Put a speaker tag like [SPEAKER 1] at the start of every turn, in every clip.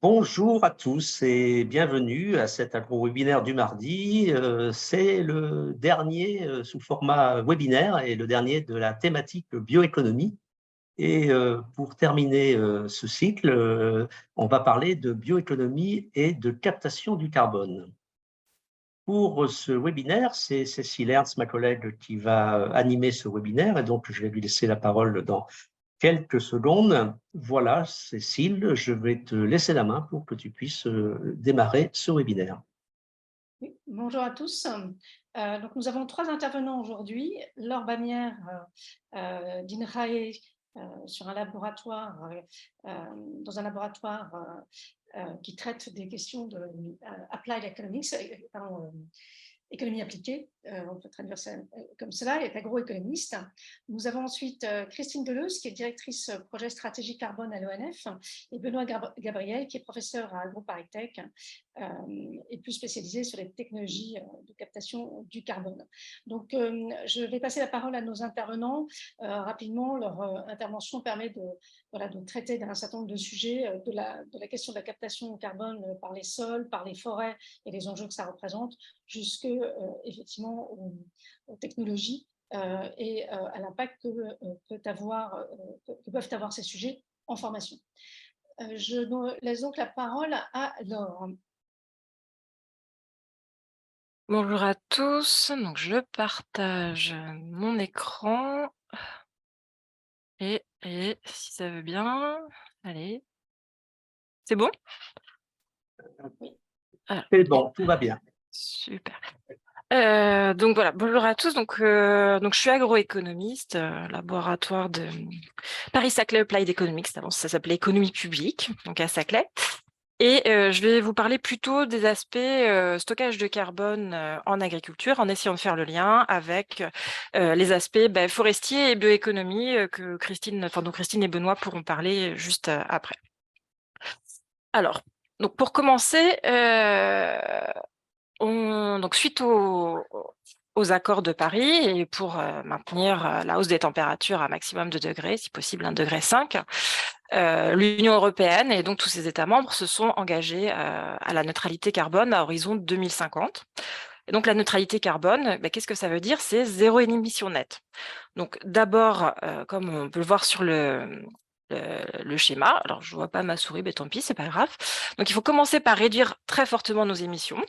[SPEAKER 1] Bonjour à tous et bienvenue à cet agro-webinaire du mardi. C'est le dernier sous format webinaire et le dernier de la thématique bioéconomie. Et pour terminer ce cycle, on va parler de bioéconomie et de captation du carbone. Pour ce webinaire, c'est Cécile Ernst, ma collègue, qui va animer ce webinaire et donc je vais lui laisser la parole dans quelques secondes. Voilà, Cécile, je vais te laisser la main pour que tu puisses démarrer ce webinaire.
[SPEAKER 2] Oui, bonjour à tous. Donc nous avons trois intervenants aujourd'hui. Laure Bagnères d'INRAE sur un laboratoire, dans un laboratoire qui traite des questions de applied economics, économie appliquée, on peut traduire ça comme cela, elle est agroéconomiste. Nous avons ensuite Christine Deleuze, qui est directrice projet stratégie carbone à l'ONF, et Benoît Gabriel, qui est professeur à AgroParisTech et plus spécialisé sur les technologies de captation du carbone. Donc, je vais passer la parole à nos intervenants. Rapidement, leur intervention permet de traiter d'un certain nombre de sujets, de la question de la captation du carbone par les sols, par les forêts et les enjeux que ça représente, jusque effectivement aux technologies et à l'impact que peuvent avoir ces sujets en formation. Je laisse donc la parole à Laure.
[SPEAKER 3] Bonjour à tous, donc je partage mon écran et si ça veut bien, allez, c'est bon?
[SPEAKER 2] Oui.
[SPEAKER 3] Ah,
[SPEAKER 1] C'est
[SPEAKER 3] et
[SPEAKER 1] bon, tout va bien.
[SPEAKER 3] super. Donc voilà, bonjour à tous. Donc je suis agroéconomiste, laboratoire de Paris-Saclay Applied Economics. Avant ça s'appelait économie publique, donc à Saclay. Et je vais vous parler plutôt des aspects stockage de carbone en agriculture, en essayant de faire le lien avec les aspects forestiers et bioéconomie dont Christine et Benoît pourront parler juste après. Alors, donc pour commencer, donc suite aux accords de Paris et pour maintenir la hausse des températures à maximum de degrés, si possible 1,5 degré, l'Union européenne et donc tous ses États membres se sont engagés à la neutralité carbone à horizon 2050. Et donc la neutralité carbone, qu'est-ce que ça veut dire? C'est zéro émission nette. Donc d'abord, comme on peut le voir sur le schéma, alors je ne vois pas ma souris, mais tant pis, c'est pas grave. Donc il faut commencer par réduire très fortement nos émissions.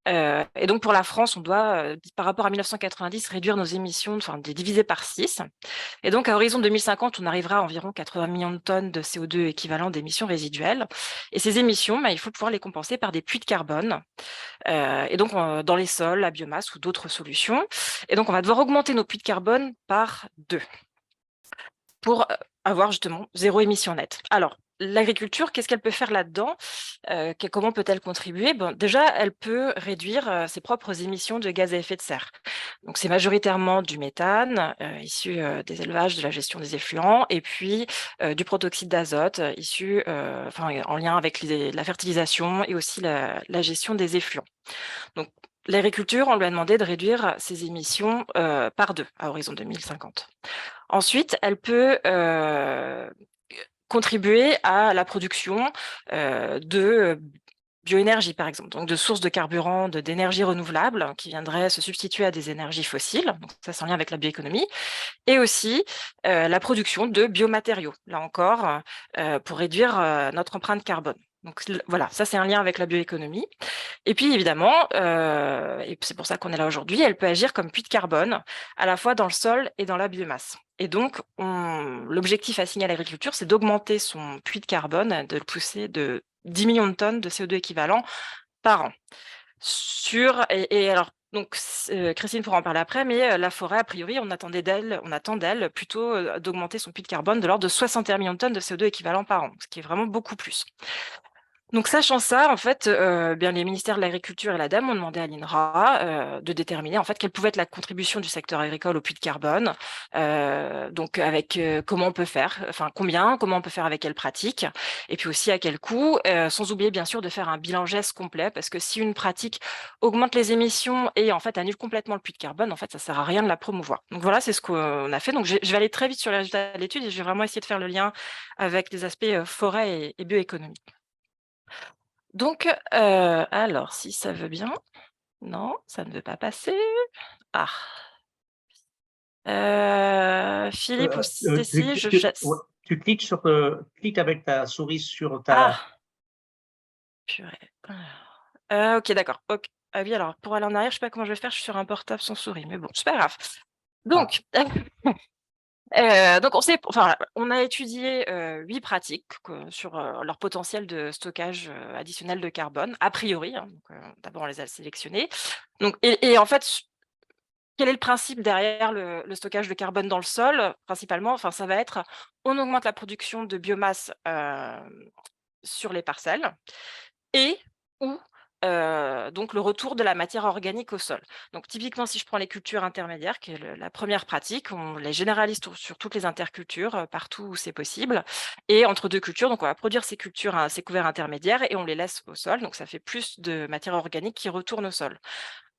[SPEAKER 3] Et donc pour la France, on doit, par rapport à 1990, réduire nos émissions, enfin diviser par 6. Et donc à horizon 2050, on arrivera à environ 80 millions de tonnes de CO2 équivalent d'émissions résiduelles. Et ces émissions, il faut pouvoir les compenser par des puits de carbone, et donc dans les sols, la biomasse ou d'autres solutions. Et donc on va devoir augmenter nos puits de carbone par 2 pour avoir justement zéro émission nette. Alors, l'agriculture, qu'est-ce qu'elle peut faire là-dedans? Comment peut-elle contribuer? Déjà, elle peut réduire ses propres émissions de gaz à effet de serre. Donc, c'est majoritairement du méthane issu des élevages, de la gestion des effluents, et puis du protoxyde d'azote issu en lien avec la fertilisation et aussi la gestion des effluents. Donc, l'agriculture, on lui a demandé de réduire ses émissions par 2 à horizon 2050. Ensuite, elle peut contribuer à la production de bioénergie, par exemple, donc de sources de carburant, d'énergie renouvelable qui viendraient se substituer à des énergies fossiles. Donc ça, c'est en lien avec la bioéconomie. Et aussi la production de biomatériaux, là encore, pour réduire notre empreinte carbone. Donc voilà, ça c'est un lien avec la bioéconomie. Et puis évidemment, et c'est pour ça qu'on est là aujourd'hui, elle peut agir comme puits de carbone, à la fois dans le sol et dans la biomasse. Et donc, l'objectif assigné à l'agriculture, c'est d'augmenter son puits de carbone, de le pousser de 10 millions de tonnes de CO2 équivalent par an. Et alors, donc, Christine pourra en parler après, mais la forêt, a priori, on attend d'elle plutôt d'augmenter son puits de carbone de l'ordre de 61 millions de tonnes de CO2 équivalent par an, ce qui est vraiment beaucoup plus. Donc sachant ça, en fait, bien les ministères de l'Agriculture et l'ADEME ont demandé à l'INRA de déterminer en fait quelle pouvait être la contribution du secteur agricole au puits de carbone. Donc avec comment on peut faire, enfin combien, comment on peut faire avec quelle pratique, et puis aussi à quel coût, sans oublier bien sûr de faire un bilan geste complet, parce que si une pratique augmente les émissions et en fait annule complètement le puits de carbone, en fait ça sert à rien de la promouvoir. Donc voilà, c'est ce qu'on a fait. Donc je vais aller très vite sur les résultats de l'étude et je vais vraiment essayer de faire le lien avec les aspects forêt et bioéconomie. Donc, alors, si ça veut bien. Non, ça ne veut pas passer. Ah. Philippe ou Cécile, je
[SPEAKER 1] Ouais, tu cliques clique avec ta souris sur ta.
[SPEAKER 3] Ah! Purée. OK, d'accord. OK. Ah oui, alors pour aller en arrière, je sais pas comment je vais faire, je suis sur un portable sans souris, mais bon, c'est pas grave.
[SPEAKER 1] Ah,
[SPEAKER 3] Donc, donc on a étudié, 8 pratiques sur, leur potentiel de stockage, additionnel de carbone, a priori, hein, donc, d'abord on les a sélectionnés. Donc et en fait, quel est le principe derrière le stockage de carbone dans le sol? Principalement, enfin, ça va être, on augmente la production de biomasse, sur les parcelles et ou donc le retour de la matière organique au sol. Donc typiquement, si je prends les cultures intermédiaires, qui est la première pratique, on les généralise sur toutes les intercultures, partout où c'est possible et entre 2 cultures, donc on va produire ces cultures, ces couverts intermédiaires et on les laisse au sol, donc ça fait plus de matière organique qui retourne au sol.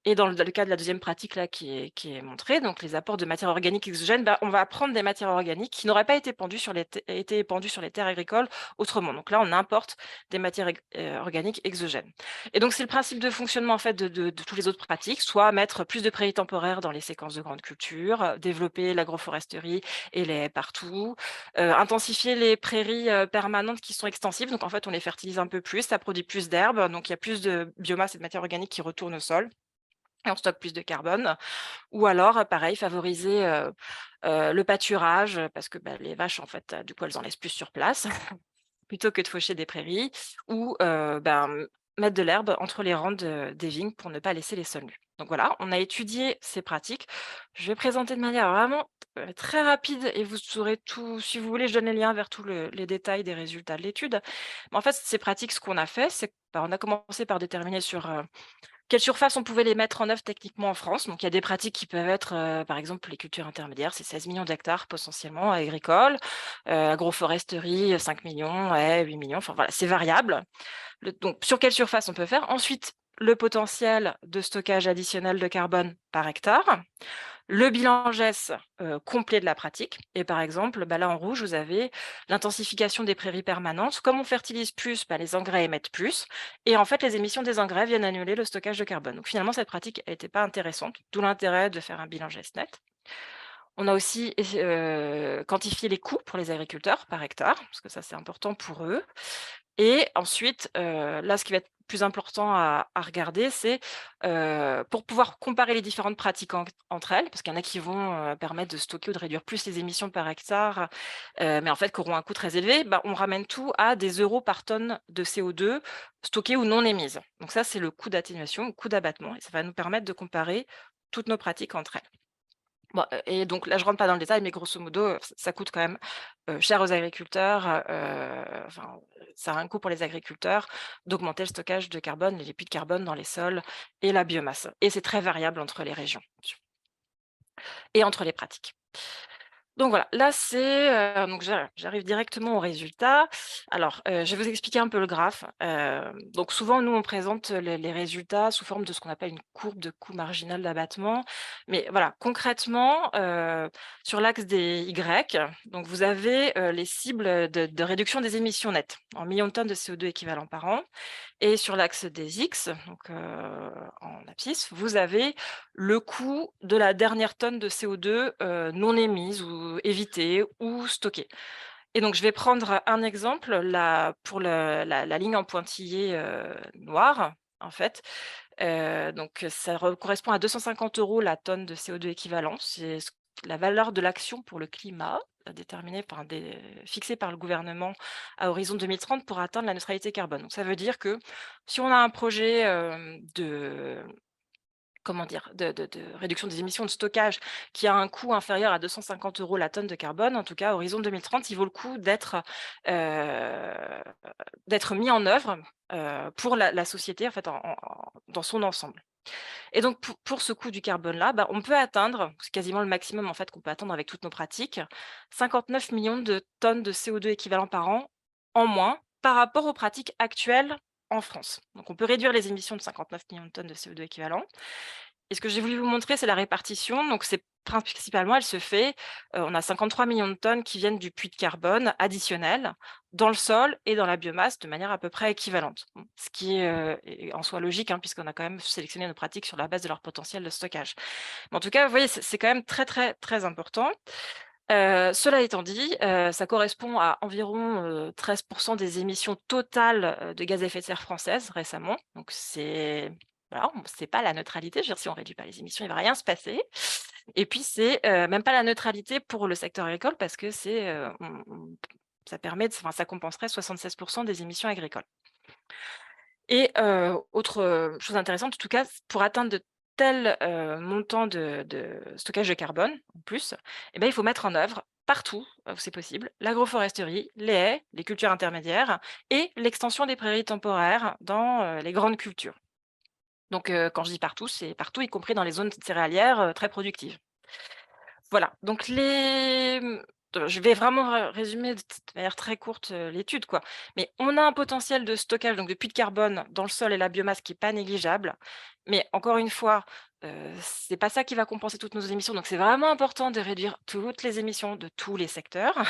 [SPEAKER 3] Et dans le cas de la deuxième pratique là qui est montrée, donc les apports de matières organiques exogènes, bah, on va prendre des matières organiques qui n'auraient pas été épandues sur les terres agricoles autrement. Donc là, on importe des matières organiques exogènes. Et donc c'est le principe de fonctionnement en fait de toutes les autres pratiques, soit mettre plus de prairies temporaires dans les séquences de grandes cultures, développer l'agroforesterie et les haies partout, intensifier les prairies, permanentes qui sont extensives. Donc en fait, on les fertilise un peu plus, ça produit plus d'herbes, donc il y a plus de biomasse et de matière organique qui retournent au sol et on stocke plus de carbone. Ou alors, pareil, favoriser, le pâturage, parce que, bah, les vaches, en fait, du coup, elles en laissent plus sur place, plutôt que de faucher des prairies ou, mettre de l'herbe entre les rangs des vignes pour ne pas laisser les sols nus. Donc voilà, on a étudié ces pratiques. Je vais présenter de manière vraiment, très rapide et vous saurez tout si vous voulez, je donne les liens vers tous les détails des résultats de l'étude. Mais en fait, ces pratiques, ce qu'on a fait, c'est on a commencé par déterminer sur, quelle surface on pouvait les mettre en œuvre techniquement en France? Donc il y a des pratiques qui peuvent être, par exemple, les cultures intermédiaires, c'est 16 millions d'hectares potentiellement agricoles, agroforesterie, 5 millions, ouais, 8 millions, enfin voilà, c'est variable. Donc sur quelle surface on peut faire? Ensuite, le potentiel de stockage additionnel de carbone par hectare. Le bilan GES, complet de la pratique et par exemple, bah, là en rouge, vous avez l'intensification des prairies permanentes. Comme on fertilise plus, bah, les engrais émettent plus et en fait, les émissions des engrais viennent annuler le stockage de carbone. Donc finalement, cette pratique n'était pas intéressante, d'où l'intérêt de faire un bilan GES net. On a aussi quantifié les coûts pour les agriculteurs par hectare, parce que ça, c'est important pour eux. Et ensuite, là, ce qui va être plus important à regarder, c'est, pour pouvoir comparer les différentes pratiques entre elles, parce qu'il y en a qui vont, permettre de stocker ou de réduire plus les émissions par hectare, mais en fait, qui auront un coût très élevé, bah, on ramène tout à des euros par tonne de CO2 stockée ou non émise. Donc ça, c'est le coût d'atténuation, le coût d'abattement et ça va nous permettre de comparer toutes nos pratiques entre elles. Bon, et donc là, je rentre pas dans le détail, mais grosso modo, ça coûte quand même, cher aux agriculteurs, enfin, ça a un coût pour les agriculteurs d'augmenter le stockage de carbone, les puits de carbone dans les sols et la biomasse et c'est très variable entre les régions et entre les pratiques. Donc voilà, là c'est, donc j'arrive directement au résultat. Alors, je vais vous expliquer un peu le graphe. Donc souvent nous on présente les résultats sous forme de ce qu'on appelle une courbe de coût marginal d'abattement. Mais voilà, concrètement, sur l'axe des Y, donc vous avez, les cibles de réduction des émissions nettes en millions de tonnes de CO2 équivalent par an. Et sur l'axe des X, donc en abscisse, vous avez le coût de la dernière tonne de CO2 non émise ou évitée ou stockée. Et donc je vais prendre un exemple là, pour la ligne en pointillé noir, en fait. Donc ça correspond à 250 € la tonne de CO2 équivalent. C'est la valeur de l'action pour le climat déterminée fixée par le gouvernement à horizon 2030 pour atteindre la neutralité carbone. Donc ça veut dire que si on a un projet de comment dire, de réduction des émissions de stockage qui a un coût inférieur à 250 € la tonne de carbone, en tout cas, à horizon 2030, il vaut le coup d'être mis en œuvre pour la société en fait, dans son ensemble. Et donc pour ce coût du carbone-là, bah, on peut atteindre, c'est quasiment le maximum en fait qu'on peut atteindre avec toutes nos pratiques, 59 millions de tonnes de CO2 équivalent par an en moins par rapport aux pratiques actuelles en France. Donc on peut réduire les émissions de 59 millions de tonnes de CO2 équivalent et ce que j'ai voulu vous montrer, c'est la répartition. Donc, c'est principalement, elle se fait, on a 53 millions de tonnes qui viennent du puits de carbone additionnel dans le sol et dans la biomasse de manière à peu près équivalente. Bon, ce qui est en soi logique, hein, puisqu'on a quand même sélectionné nos pratiques sur la base de leur potentiel de stockage. Mais en tout cas, vous voyez, c'est quand même très, très, très important. Cela étant dit, ça correspond à environ 13% des émissions totales de gaz à effet de serre françaises récemment. Donc c'est voilà, c'est pas la neutralité. Je veux dire, si on réduit pas les émissions, il va rien se passer. Et puis c'est même pas la neutralité pour le secteur agricole parce que c'est ça permet enfin, ça compenserait 76% des émissions agricoles. Et autre chose intéressante, en tout cas, pour atteindre de tels montants de stockage de carbone, en plus, eh ben, il faut mettre en œuvre partout où c'est possible l'agroforesterie, les haies, les cultures intermédiaires et l'extension des prairies temporaires dans les grandes cultures. Donc, quand je dis partout, c'est partout, y compris dans les zones céréalières très productives. Voilà, donc je vais vraiment résumer de manière très courte l'étude, quoi. Mais on a un potentiel de stockage, donc de puits de carbone dans le sol et la biomasse qui est pas négligeable. Mais encore une fois, c'est pas ça qui va compenser toutes nos émissions. Donc c'est vraiment important de réduire toutes les émissions de tous les secteurs.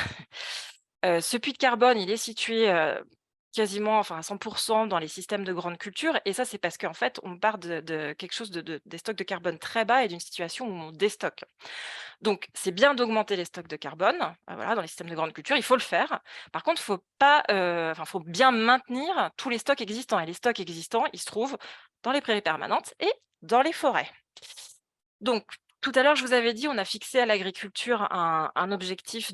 [SPEAKER 3] Ce puits de carbone, il est situé quasiment, enfin à 100% dans les systèmes de grande culture. Et ça, c'est parce qu'en fait, on part de quelque chose des stocks de carbone très bas et d'une situation où on déstocke. Donc, c'est bien d'augmenter les stocks de carbone, voilà, dans les systèmes de grande culture, il faut le faire. Par contre, faut pas, faut bien maintenir tous les stocks existants. Et les stocks existants, ils se trouvent dans les prairies permanentes et dans les forêts. Donc, tout à l'heure, je vous avais dit, on a fixé à l'agriculture un objectif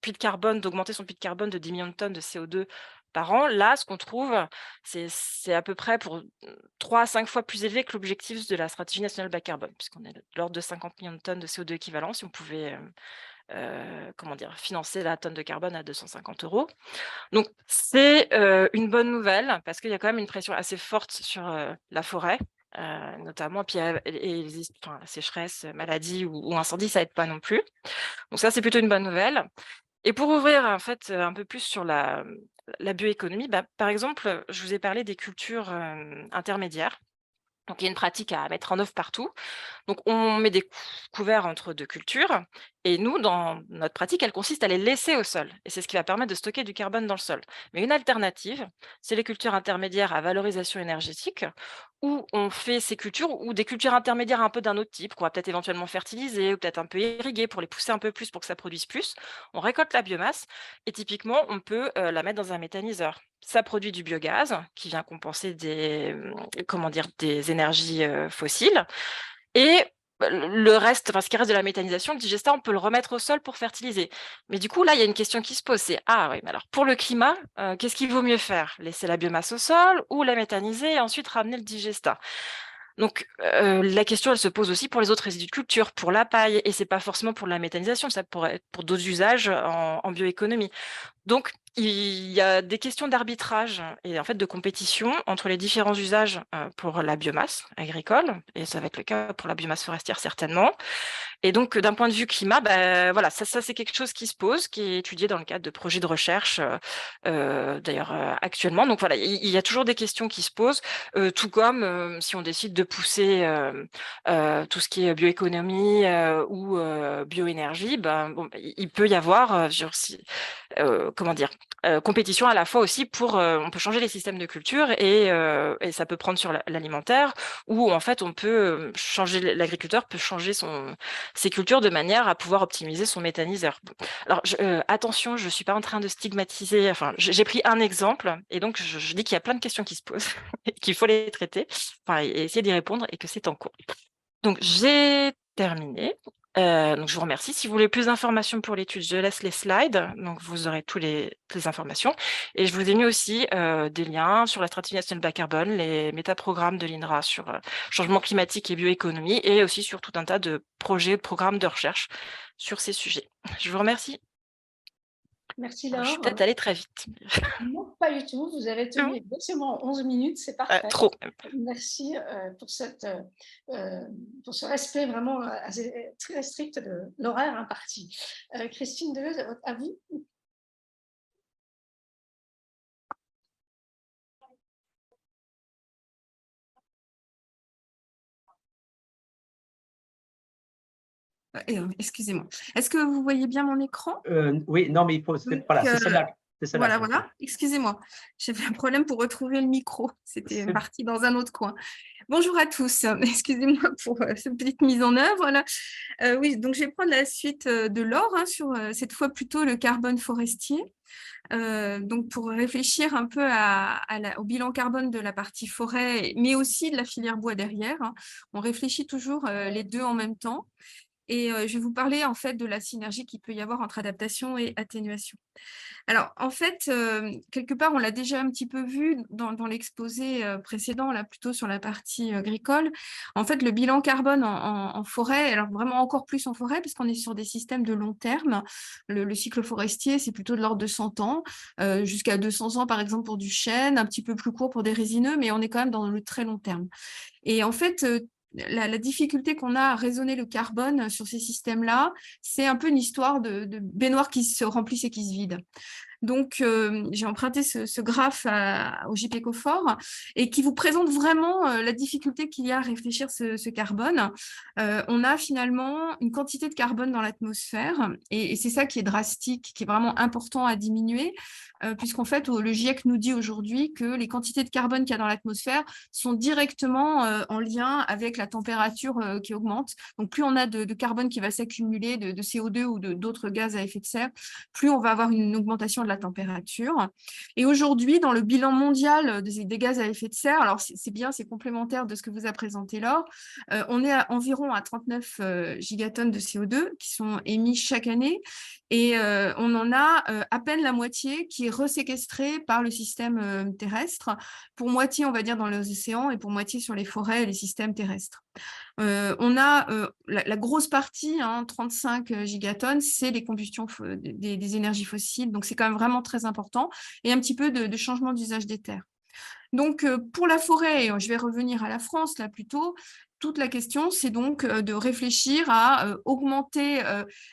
[SPEAKER 3] puits de carbone, d'augmenter son puits de carbone de 10 millions de tonnes de CO2 par an. Là, ce qu'on trouve, c'est à peu près pour 3 à 5 fois plus élevé que l'objectif de la stratégie nationale bas carbone, puisqu'on est de l'ordre de 50 millions de tonnes de CO2 équivalent, si on pouvait comment dire, financer la tonne de carbone à 250 €. Donc, c'est une bonne nouvelle, parce qu'il y a quand même une pression assez forte sur la forêt. Notamment, puis enfin, la sécheresse, maladie ou incendie, ça aide pas non plus. Donc ça, c'est plutôt une bonne nouvelle. Et pour ouvrir en fait un peu plus sur la bioéconomie, bah, par exemple, je vous ai parlé des cultures intermédiaires. Donc il y a une pratique à mettre en œuvre partout. Donc on met des couverts entre deux cultures et nous, dans notre pratique, elle consiste à les laisser au sol et c'est ce qui va permettre de stocker du carbone dans le sol. Mais une alternative, c'est les cultures intermédiaires à valorisation énergétique où on fait ces cultures ou des cultures intermédiaires un peu d'un autre type qu'on va peut-être éventuellement fertiliser ou peut-être un peu irriguer pour les pousser un peu plus pour que ça produise plus. On récolte la biomasse et typiquement, on peut la mettre dans un méthaniseur. Ça produit du biogaz qui vient compenser comment dire, des énergies fossiles et le reste, enfin, ce qui reste de la méthanisation, le digestat, on peut le remettre au sol pour fertiliser. Mais du coup, là, il y a une question qui se pose, c'est: «Ah oui, mais alors pour le climat, qu'est-ce qu'il vaut mieux faire? Laisser la biomasse au sol ou la méthaniser et ensuite ramener le digestat?» Donc la question, elle se pose aussi pour les autres résidus de culture, pour la paille et c'est pas forcément pour la méthanisation, ça pourrait être pour d'autres usages en bioéconomie. Donc, il y a des questions d'arbitrage et en fait de compétition entre les différents usages pour la biomasse agricole, et ça va être le cas pour la biomasse forestière certainement. Et donc, d'un point de vue climat, bah, voilà, ça c'est quelque chose qui se pose, qui est étudié dans le cadre de projets de recherche, d'ailleurs actuellement. Donc voilà, il y a toujours des questions qui se posent, tout comme si on décide de pousser tout ce qui est bioéconomie ou bioénergie, ben, bon, il peut y avoir, comment dire, compétition à la fois aussi pour, on peut changer les systèmes de culture et ça peut prendre sur l'alimentaire, ou en fait on peut changer, l'agriculteur peut changer ses cultures de manière à pouvoir optimiser son méthaniseur. Bon. Alors attention, je suis pas en train de stigmatiser, enfin j'ai pris un exemple et donc je dis qu'il y a plein de questions qui se posent et qu'il faut les traiter, enfin et essayer d'y répondre et que c'est en cours. Donc j'ai terminé. Donc je vous remercie. Si vous voulez plus d'informations pour l'étude, je laisse les slides, donc vous aurez toutes les informations. Et je vous ai mis aussi des liens sur la stratégie nationale bas carbone, les métaprogrammes de l'INRA sur changement climatique et bioéconomie, et aussi sur tout un tas de projets, de programmes de recherche sur ces sujets. Je vous remercie.
[SPEAKER 2] Merci
[SPEAKER 3] Je suis
[SPEAKER 2] Laure.
[SPEAKER 3] peut-être allée très vite.
[SPEAKER 2] Non, pas du tout. Vous avez tenu exactement 11 minutes, c'est parfait.
[SPEAKER 3] Trop.
[SPEAKER 2] Merci pour pour ce respect vraiment très strict de l'horaire imparti. Christine Deleuze, à vous.
[SPEAKER 4] Excusez-moi. Est-ce que vous voyez bien mon écran?
[SPEAKER 1] Oui, non, mais il faut, voilà, c'est celle-là.
[SPEAKER 4] Voilà. Excusez-moi. J'avais un problème pour retrouver le micro. C'était parti dans un autre coin. Bonjour à tous. Excusez-moi pour cette petite mise en œuvre. Là. Oui, donc je vais prendre la suite de Laure sur cette fois plutôt le carbone forestier. Donc pour réfléchir un peu au bilan carbone de la partie forêt, mais aussi de la filière bois derrière. On réfléchit toujours les deux en même temps. Et je vais vous parler en fait de la synergie qu'il peut y avoir entre adaptation et atténuation. Alors en fait, quelque part, on l'a déjà un petit peu vu dans l'exposé précédent, là plutôt sur la partie agricole. En fait, le bilan carbone en forêt, alors vraiment encore plus en forêt, parce qu'on est sur des systèmes de long terme. Le cycle forestier, c'est plutôt de l'ordre de 100 ans, jusqu'à 200 ans par exemple pour du chêne, un petit peu plus court pour des résineux, mais on est quand même dans le très long terme. Et en fait, la difficulté qu'on a à raisonner le carbone sur ces systèmes-là, c'est un peu une histoire de baignoire qui se remplissent et qui se vident. Donc, j'ai emprunté ce graphe au JPECOFOR et qui vous présente vraiment la difficulté qu'il y a à réfléchir ce carbone. On a finalement une quantité de carbone dans l'atmosphère et c'est ça qui est drastique, qui est vraiment important à diminuer, puisqu'en fait, le GIEC nous dit aujourd'hui que les quantités de carbone qu'il y a dans l'atmosphère sont directement en lien avec la température qui augmente. Donc, plus on a de carbone qui va s'accumuler, de CO2 ou d'autres gaz à effet de serre, plus on va avoir une augmentation de la température. Et aujourd'hui, dans le bilan mondial des gaz à effet de serre, alors c'est bien, c'est complémentaire de ce que vous a présenté Laure, on est environ à 39 gigatonnes de CO2 qui sont émis chaque année et on en a à peine la moitié qui est reséquestrée par le système terrestre, pour moitié, on va dire, dans les océans et pour moitié sur les forêts et les systèmes terrestres. On a la grosse partie, 35 gigatonnes, c'est les combustions des énergies fossiles. Donc, c'est quand même vraiment très important et un petit peu de changement d'usage des terres. Donc, pour la forêt, je vais revenir à la France là plutôt, toute la question, c'est donc de réfléchir à augmenter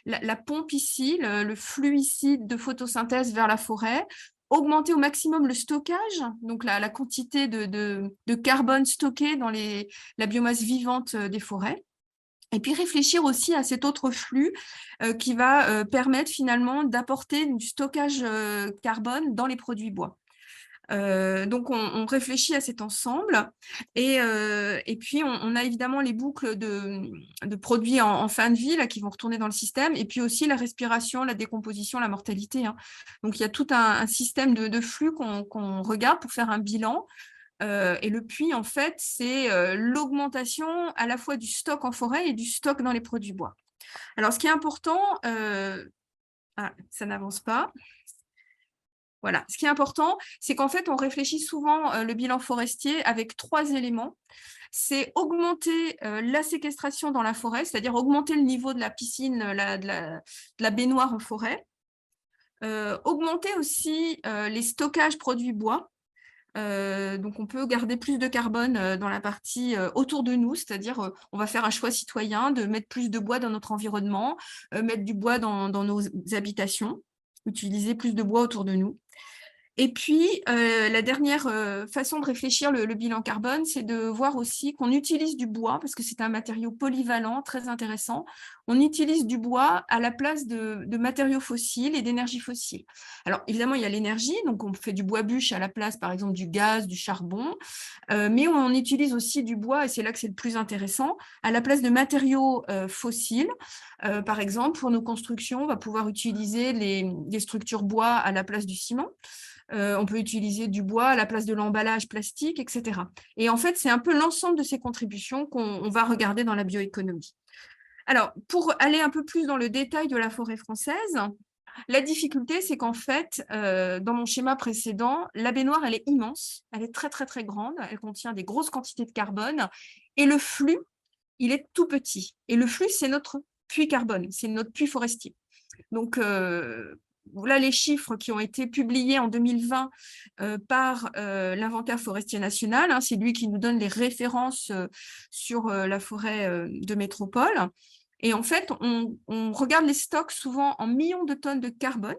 [SPEAKER 4] la pompe ici, le flux ici de photosynthèse vers la forêt, augmenter au maximum le stockage, donc la quantité de carbone stocké dans la biomasse vivante des forêts. Et puis réfléchir aussi à cet autre flux qui va permettre finalement d'apporter du stockage carbone dans les produits bois. Donc, on réfléchit à cet ensemble et puis, on a évidemment les boucles de produits en fin de vie là, qui vont retourner dans le système et puis aussi la respiration, la décomposition, la mortalité. Donc, il y a tout un système de flux qu'on regarde pour faire un bilan. Et le puits, en fait, c'est l'augmentation à la fois du stock en forêt et du stock dans les produits bois. Alors, ce qui est important, ça n'avance pas. Voilà. Ce qui est important, c'est qu'en fait, on réfléchit souvent le bilan forestier avec 3 éléments. C'est augmenter la séquestration dans la forêt, c'est-à-dire augmenter le niveau de la piscine, de la baignoire en forêt. Augmenter aussi les stockages produits bois. Donc, on peut garder plus de carbone dans la partie autour de nous, c'est-à-dire on va faire un choix citoyen de mettre plus de bois dans notre environnement, mettre du bois dans nos habitations, utiliser plus de bois autour de nous. Et puis, la dernière façon de réfléchir le bilan carbone, c'est de voir aussi qu'on utilise du bois, parce que c'est un matériau polyvalent, très intéressant. On utilise du bois à la place de matériaux fossiles et d'énergie fossile. Alors, évidemment, il y a l'énergie, donc on fait du bois bûche à la place, par exemple, du gaz, du charbon, mais on utilise aussi du bois, et c'est là que c'est le plus intéressant, à la place de matériaux fossiles. Par exemple, pour nos constructions, on va pouvoir utiliser des structures bois à la place du ciment. On peut utiliser du bois à la place de l'emballage plastique, etc. Et en fait, c'est un peu l'ensemble de ces contributions qu'on va regarder dans la bioéconomie. Alors, pour aller un peu plus dans le détail de la forêt française, la difficulté, c'est qu'en fait, dans mon schéma précédent, la baignoire, elle est immense, elle est très, très, très grande, elle contient des grosses quantités de carbone, et le flux, il est tout petit. Et le flux, c'est notre puits carbone, c'est notre puits forestier. Donc, voilà les chiffres qui ont été publiés en 2020 par l'inventaire forestier national. C'est lui qui nous donne les références sur la forêt de métropole. Et en fait, on regarde les stocks souvent en millions de tonnes de carbone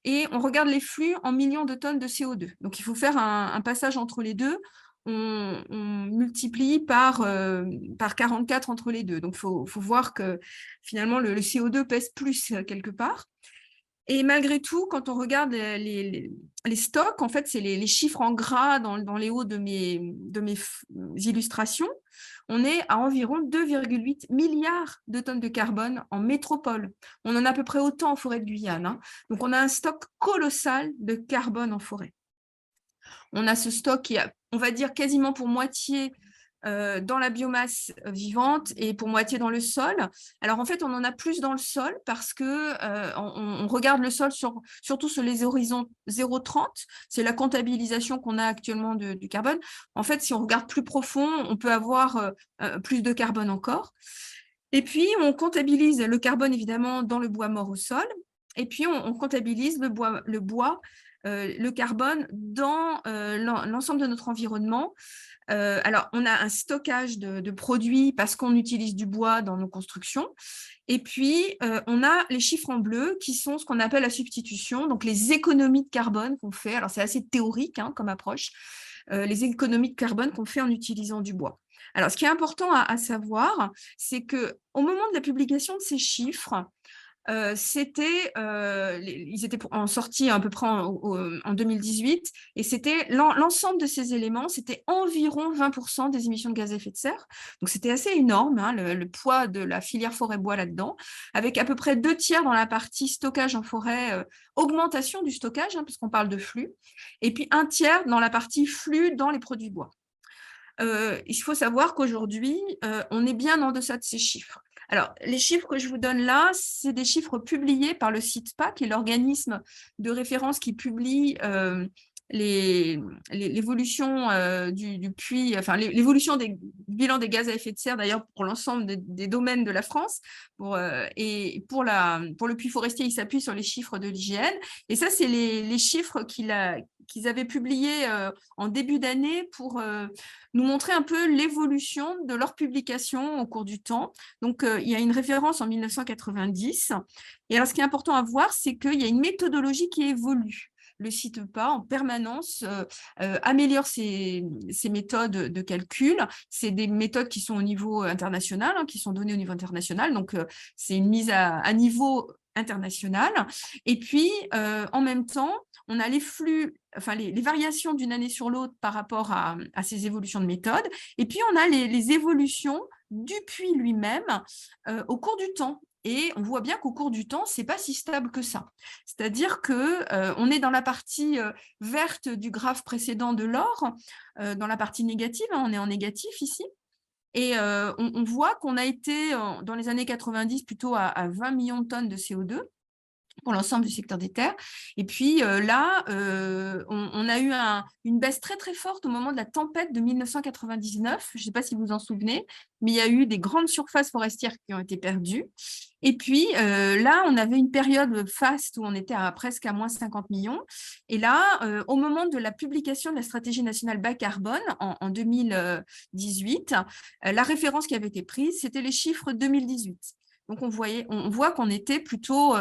[SPEAKER 4] et on regarde les flux en millions de tonnes de CO2. Donc, il faut faire un passage entre les deux. on multiplie par 44 entre les deux. Donc, il faut voir que finalement, le CO2 pèse plus quelque part. Et malgré tout, quand on regarde les stocks, en fait, c'est les chiffres en gras dans les hauts de mes illustrations, on est à environ 2,8 milliards de tonnes de carbone en métropole. On en a à peu près autant en forêt de Guyane, hein. Donc, on a un stock colossal de carbone en forêt. On a ce stock qui est, on va dire, quasiment pour moitié dans la biomasse vivante et pour moitié dans le sol. Alors, en fait, on en a plus dans le sol parce que on regarde le sol surtout sur les horizons 0,30. C'est la comptabilisation qu'on a actuellement du carbone. En fait, si on regarde plus profond, on peut avoir plus de carbone encore. Et puis, on comptabilise le carbone, évidemment, dans le bois mort au sol. Et puis, on comptabilise le bois, le carbone dans l'ensemble de notre environnement. Alors, on a un stockage de produits parce qu'on utilise du bois dans nos constructions. Et puis, on a les chiffres en bleu qui sont ce qu'on appelle la substitution, donc les économies de carbone qu'on fait. Alors, c'est assez théorique comme approche, les économies de carbone qu'on fait en utilisant du bois. Alors, ce qui est important à savoir, c'est qu'au moment de la publication de ces chiffres, ils étaient en sortie à peu près en 2018, et c'était l'ensemble de ces éléments, c'était environ 20% des émissions de gaz à effet de serre. Donc, c'était assez énorme, le poids de la filière forêt-bois là-dedans, avec à peu près 2/3 dans la partie stockage en forêt, augmentation du stockage, puisqu'on parle de flux, et puis 1/3 dans la partie flux dans les produits bois. Il faut savoir qu'aujourd'hui, on est bien en deçà de ces chiffres. Alors, les chiffres que je vous donne là, c'est des chiffres publiés par le CITPA, qui est l'organisme de référence qui publie l'évolution du puits, enfin l'évolution des bilans des gaz à effet de serre, d'ailleurs pour l'ensemble des domaines de la France. Et pour le puits forestier, il s'appuie sur les chiffres de l'IGN. Et ça, c'est les chiffres qu'ils avaient publiés en début d'année pour nous montrer un peu l'évolution de leur publication au cours du temps. Donc, il y a une référence en 1990. Et alors, ce qui est important à voir, c'est qu'il y a une méthodologie qui évolue. Le CITPA, en permanence, améliore ses méthodes de calcul. C'est des méthodes qui sont au niveau international, qui sont données au niveau international. Donc, c'est une mise à niveau international. Et puis, en même temps, on a les flux, enfin les variations d'une année sur l'autre par rapport à ces évolutions de méthode. Et puis, on a les évolutions du puits lui-même au cours du temps. Et on voit bien qu'au cours du temps, ce n'est pas si stable que ça. C'est-à-dire qu'on est dans la partie verte du graphe précédent de l'or, dans la partie négative, on est en négatif ici. Et on voit qu'on a été, dans les années 90, plutôt à 20 millions de tonnes de CO2 pour l'ensemble du secteur des terres. Et puis là, on a eu une baisse très très forte au moment de la tempête de 1999. Je ne sais pas si vous vous en souvenez, mais il y a eu des grandes surfaces forestières qui ont été perdues. Et puis là, on avait une période faste où on était presque à moins 50 millions. Et là, au moment de la publication de la stratégie nationale bas carbone en 2018, la référence qui avait été prise, c'était les chiffres 2018. Donc, on voit qu'on était plutôt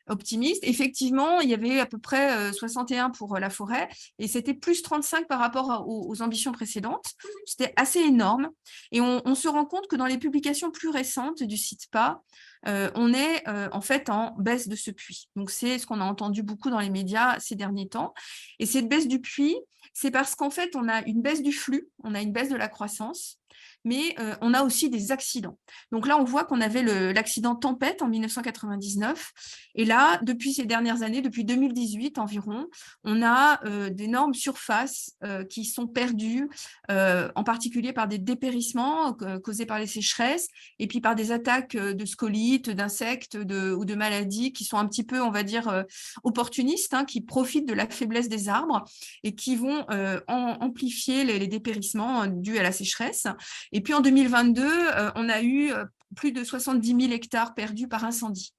[SPEAKER 4] optimiste. Effectivement, il y avait à peu près 61 pour la forêt et c'était plus 35 par rapport aux ambitions précédentes. C'était assez énorme. Et on se rend compte que dans les publications plus récentes du CITPA, on est en fait en baisse de ce puits. Donc, c'est ce qu'on a entendu beaucoup dans les médias ces derniers temps. Et cette baisse du puits, c'est parce qu'en fait, on a une baisse du flux, on a une baisse de la croissance, mais on a aussi des accidents. Donc là, on voit qu'on avait l'accident Tempête en 1999. Et là, depuis ces dernières années, depuis 2018 environ, on a d'énormes surfaces qui sont perdues, en particulier par des dépérissements causés par les sécheresses et puis par des attaques de scolites, d'insectes ou de maladies qui sont un petit peu, on va dire, opportunistes, qui profitent de la faiblesse des arbres et qui vont amplifier les dépérissements dus à la sécheresse. Et puis en 2022, on a eu plus de 70 000 hectares perdus par incendie.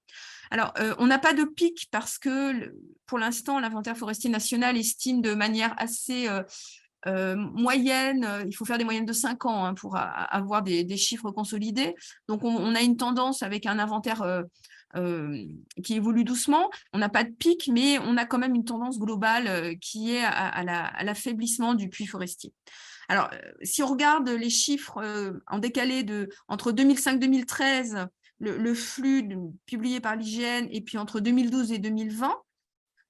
[SPEAKER 4] Alors, on n'a pas de pic parce que pour l'instant, l'inventaire forestier national estime de manière assez moyenne, il faut faire des moyennes de 5 ans pour avoir des chiffres consolidés. Donc, on a une tendance avec un inventaire qui évolue doucement. On n'a pas de pic, mais on a quand même une tendance globale qui est à l'affaiblissement du puits forestier. Alors, si on regarde les chiffres en décalé entre 2005-2013, le flux publié par l'IGN, et puis entre 2012 et 2020,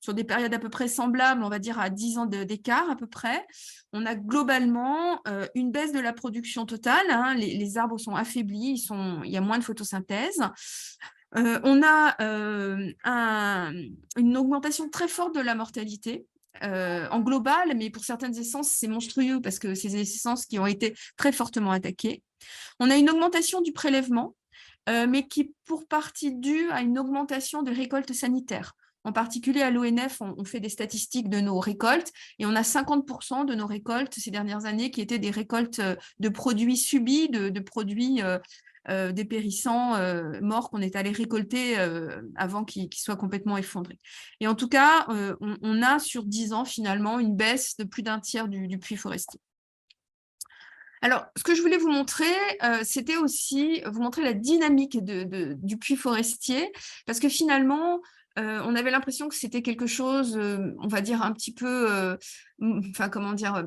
[SPEAKER 4] sur des périodes à peu près semblables, on va dire à 10 ans d'écart à peu près, on a globalement une baisse de la production totale, hein, les arbres sont affaiblis, il y a moins de photosynthèse. On a une augmentation très forte de la mortalité, en global, mais pour certaines essences, c'est monstrueux parce que c'est des essences qui ont été très fortement attaquées. On a une augmentation du prélèvement, mais qui est pour partie due à une augmentation des récoltes sanitaires. En particulier, à l'ONF, on fait des statistiques de nos récoltes et on a 50% de nos récoltes ces dernières années qui étaient des récoltes de produits subis, de produits dépérissants, morts qu'on est allé récolter avant qu'ils soient complètement effondrés. Et en tout cas, on a sur 10 ans finalement une baisse de plus d'un tiers du puits forestier. Alors, ce que je voulais vous montrer, c'était aussi vous montrer la dynamique du puits forestier, parce que finalement, on avait l'impression que c'était quelque chose, on va dire, un petit peu, enfin, comment dire,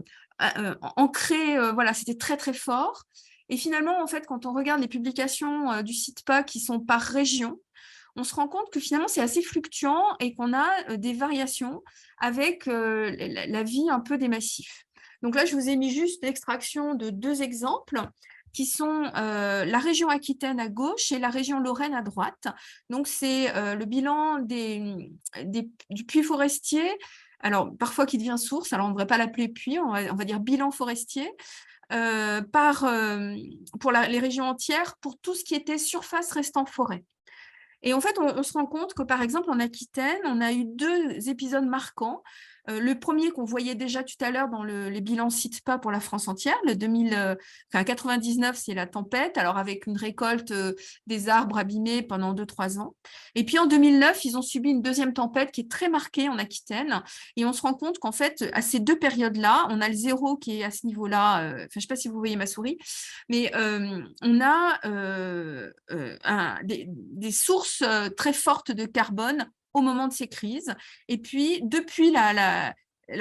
[SPEAKER 4] ancré, voilà, c'était très, très fort. Et finalement, en fait, quand on regarde les publications du CITPA qui sont par région, on se rend compte que finalement, c'est assez fluctuant et qu'on a des variations avec la vie un peu des massifs. Donc là, je vous ai mis juste l'extraction de 2 exemples qui sont la région Aquitaine à gauche et la région Lorraine à droite. Donc, c'est le bilan du puits forestier, alors parfois qui devient source, alors on ne devrait pas l'appeler puits, on va dire bilan forestier, pour les régions entières, pour tout ce qui était surface restant forêt. Et en fait, on se rend compte que, par exemple, en Aquitaine, on a eu 2 épisodes marquants. Le premier qu'on voyait déjà tout à l'heure dans les bilans CITPA pour la France entière, le 99, c'est la tempête, alors avec une récolte des arbres abîmés pendant 2-3 ans. Et puis en 2009, ils ont subi une deuxième tempête qui est très marquée en Aquitaine. Et on se rend compte qu'en fait, à ces 2 périodes-là, on a le 0 qui est à ce niveau-là, je ne sais pas si vous voyez ma souris, mais on a des sources très fortes de carbone au moment de ces crises. Et puis, depuis la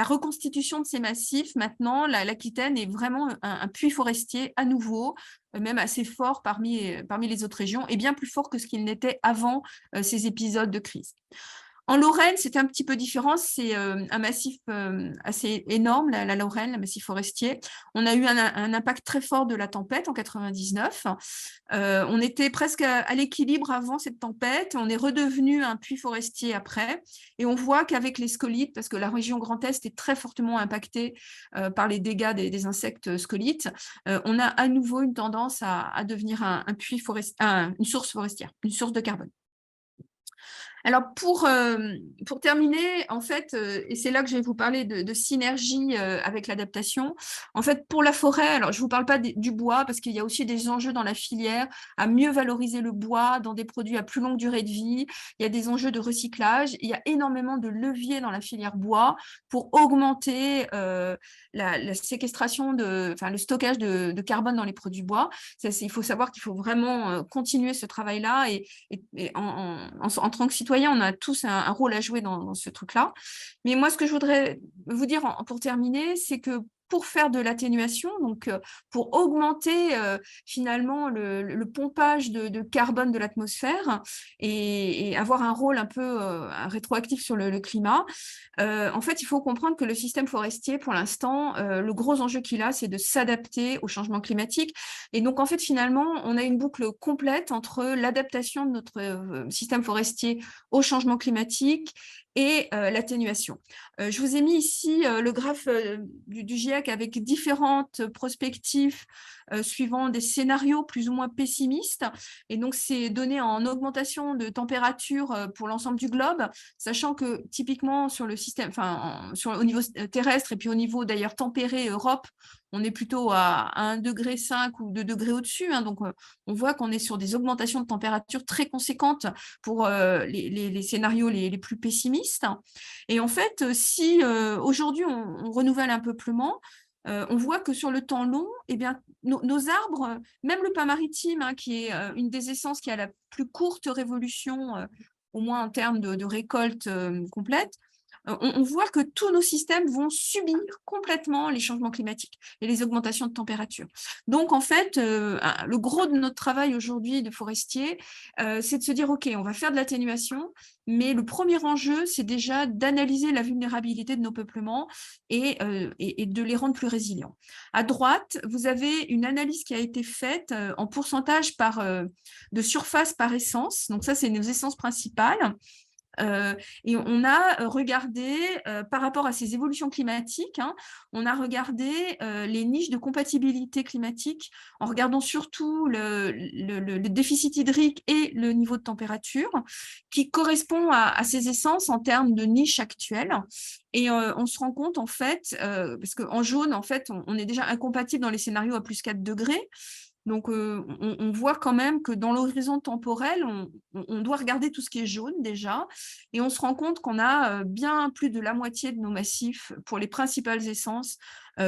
[SPEAKER 4] reconstitution de ces massifs, maintenant, l'Aquitaine est vraiment un puits forestier à nouveau, même assez fort parmi les autres régions, et bien plus fort que ce qu'il n'était avant ces épisodes de crise. En Lorraine, c'est un petit peu différent. C'est un massif assez énorme, la Lorraine, le massif forestier. On a eu un impact très fort de la tempête en 99. On était presque à l'équilibre avant cette tempête. On est redevenu un puits forestier après. Et on voit qu'avec les scolites, parce que la région Grand Est est très fortement impactée par les dégâts des insectes scolites, on a à nouveau une tendance à devenir un puits forestier, une source forestière, une source de carbone. Alors, pour terminer, en fait, et c'est là que je vais vous parler de synergie avec l'adaptation. En fait, pour la forêt, alors je ne vous parle pas du bois, parce qu'il y a aussi des enjeux dans la filière à mieux valoriser le bois dans des produits à plus longue durée de vie. Il y a des enjeux de recyclage. Il y a énormément de leviers dans la filière bois pour augmenter la séquestration, le stockage de carbone dans les produits bois. Il faut savoir qu'il faut vraiment continuer ce travail-là et en tant que citoyen, on a tous un rôle à jouer dans ce truc-là. Mais moi, ce que je voudrais vous dire pour terminer, c'est que pour faire de l'atténuation, donc pour augmenter finalement le pompage de carbone de l'atmosphère et avoir un rôle un peu rétroactif sur le climat, en fait, il faut comprendre que le système forestier, pour l'instant, le gros enjeu qu'il a, c'est de s'adapter au changement climatique. Et donc, en fait, finalement, on a une boucle complète entre l'adaptation de notre système forestier au changement climatique et l'atténuation. Je vous ai mis ici le graphe du GIEC avec différentes prospectives suivant des scénarios plus ou moins pessimistes. Et donc, c'est donné en augmentation de température pour l'ensemble du globe, sachant que typiquement sur le système, au niveau terrestre et puis au niveau d'ailleurs tempéré Europe, on est plutôt à 1,5 degré ou 2 degrés au-dessus. Hein, donc, on voit qu'on est sur des augmentations de température très conséquentes pour les scénarios les plus pessimistes. Et en fait, si aujourd'hui on renouvelle un peuplement, on voit que sur le temps long, eh bien, nos arbres, même le pin maritime, hein, qui est une des essences qui a la plus courte révolution, au moins en termes de récolte complète, on voit que tous nos systèmes vont subir complètement les changements climatiques et les augmentations de température. Donc, en fait, le gros de notre travail aujourd'hui de forestier, c'est de se dire, OK, on va faire de l'atténuation, mais le premier enjeu, c'est déjà d'analyser la vulnérabilité de nos peuplements et de les rendre plus résilients. À droite, vous avez une analyse qui a été faite en pourcentage de surface par essence. Donc ça, c'est nos essences principales. Et on a regardé, par rapport à ces évolutions climatiques, on a regardé les niches de compatibilité climatique en regardant surtout le déficit hydrique et le niveau de température qui correspond à ces essences en termes de niche actuelle. Et on se rend compte, en fait, parce qu'en jaune, en fait, on est déjà incompatible dans les scénarios à plus 4 degrés. Donc, on voit quand même que dans l'horizon temporel, on doit regarder tout ce qui est jaune déjà, et on se rend compte qu'on a bien plus de la moitié de nos massifs pour les principales essences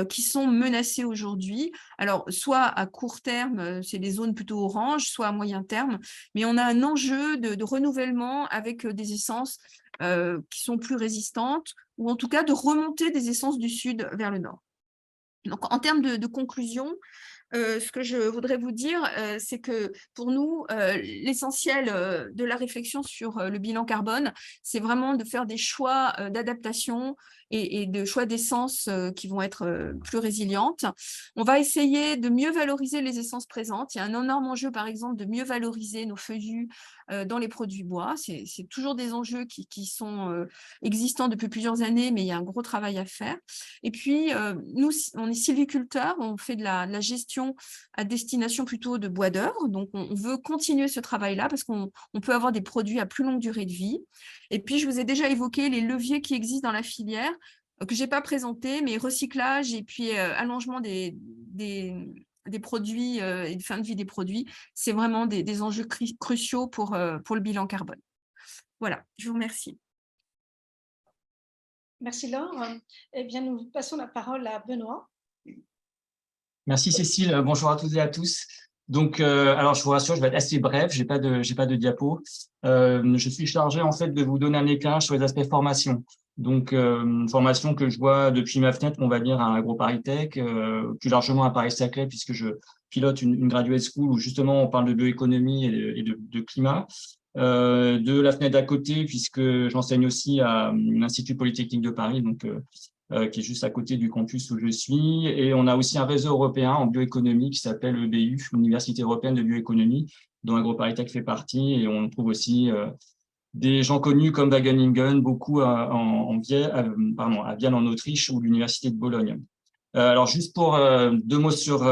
[SPEAKER 4] qui sont menacées aujourd'hui. Alors, soit à court terme, c'est des zones plutôt oranges, soit à moyen terme, mais on a un enjeu de renouvellement avec des essences qui sont plus résistantes, ou en tout cas de remonter des essences du sud vers le nord. Donc, en termes de conclusion, ce que je voudrais vous dire, c'est que pour nous, l'essentiel de la réflexion sur le bilan carbone, c'est vraiment de faire des choix d'adaptation et de choix d'essences qui vont être plus résilientes. On va essayer de mieux valoriser les essences présentes. Il y a un énorme enjeu, par exemple, de mieux valoriser nos feuillus dans les produits bois. C'est toujours des enjeux qui sont existants depuis plusieurs années, mais il y a un gros travail à faire. Et puis, nous, on est sylviculteurs, on fait de la gestion à destination plutôt de bois d'œuvre. Donc, on veut continuer ce travail-là parce qu'on peut avoir des produits à plus longue durée de vie. Et puis, je vous ai déjà évoqué les leviers qui existent dans la filière, que je n'ai pas présenté, mais recyclage et puis allongement des produits et de fin de vie des produits, c'est vraiment des enjeux cruciaux pour le bilan carbone. Voilà, je vous remercie.
[SPEAKER 2] Merci Laure. Eh bien, nous passons la parole à Benoît.
[SPEAKER 5] Merci Cécile, bonjour à toutes et à tous. Donc, alors je vous rassure, je vais être assez bref, j'ai pas de diapo. Je suis chargé en fait de vous donner un éclairage sur les aspects formation. Donc, une formation que je vois depuis ma fenêtre, on va dire à AgroParisTech, plus largement à Paris-Saclay, puisque je pilote une graduate school où justement on parle de bioéconomie et de climat. De la fenêtre d'à côté, puisque j'enseigne aussi à l'Institut Polytechnique de Paris, donc qui est juste à côté du campus où je suis. Et on a aussi un réseau européen en bioéconomie qui s'appelle l'EBU, l'Université européenne de bioéconomie, dont AgroParisTech fait partie. Et on trouve aussi des gens connus comme Wageningen, beaucoup à Vienne en Autriche ou l'Université de Bologne. Alors, juste pour 2 mots sur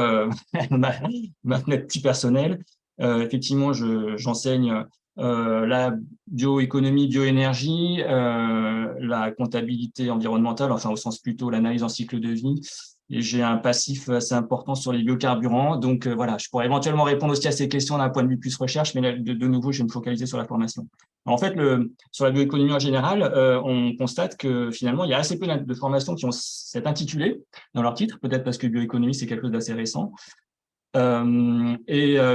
[SPEAKER 5] ma fenêtre plus personnelle, effectivement, j'enseigne la bioéconomie, bioénergie, la comptabilité environnementale, enfin au sens plutôt l'analyse en cycle de vie. Et j'ai un passif assez important sur les biocarburants. Donc voilà, je pourrais éventuellement répondre aussi à ces questions d'un point de vue plus recherche, mais là, de nouveau, je vais me focaliser sur la formation. En fait, sur la bioéconomie en général, on constate que finalement, il y a assez peu de formations qui ont cet intitulé dans leur titre, peut-être parce que bioéconomie, c'est quelque chose d'assez récent.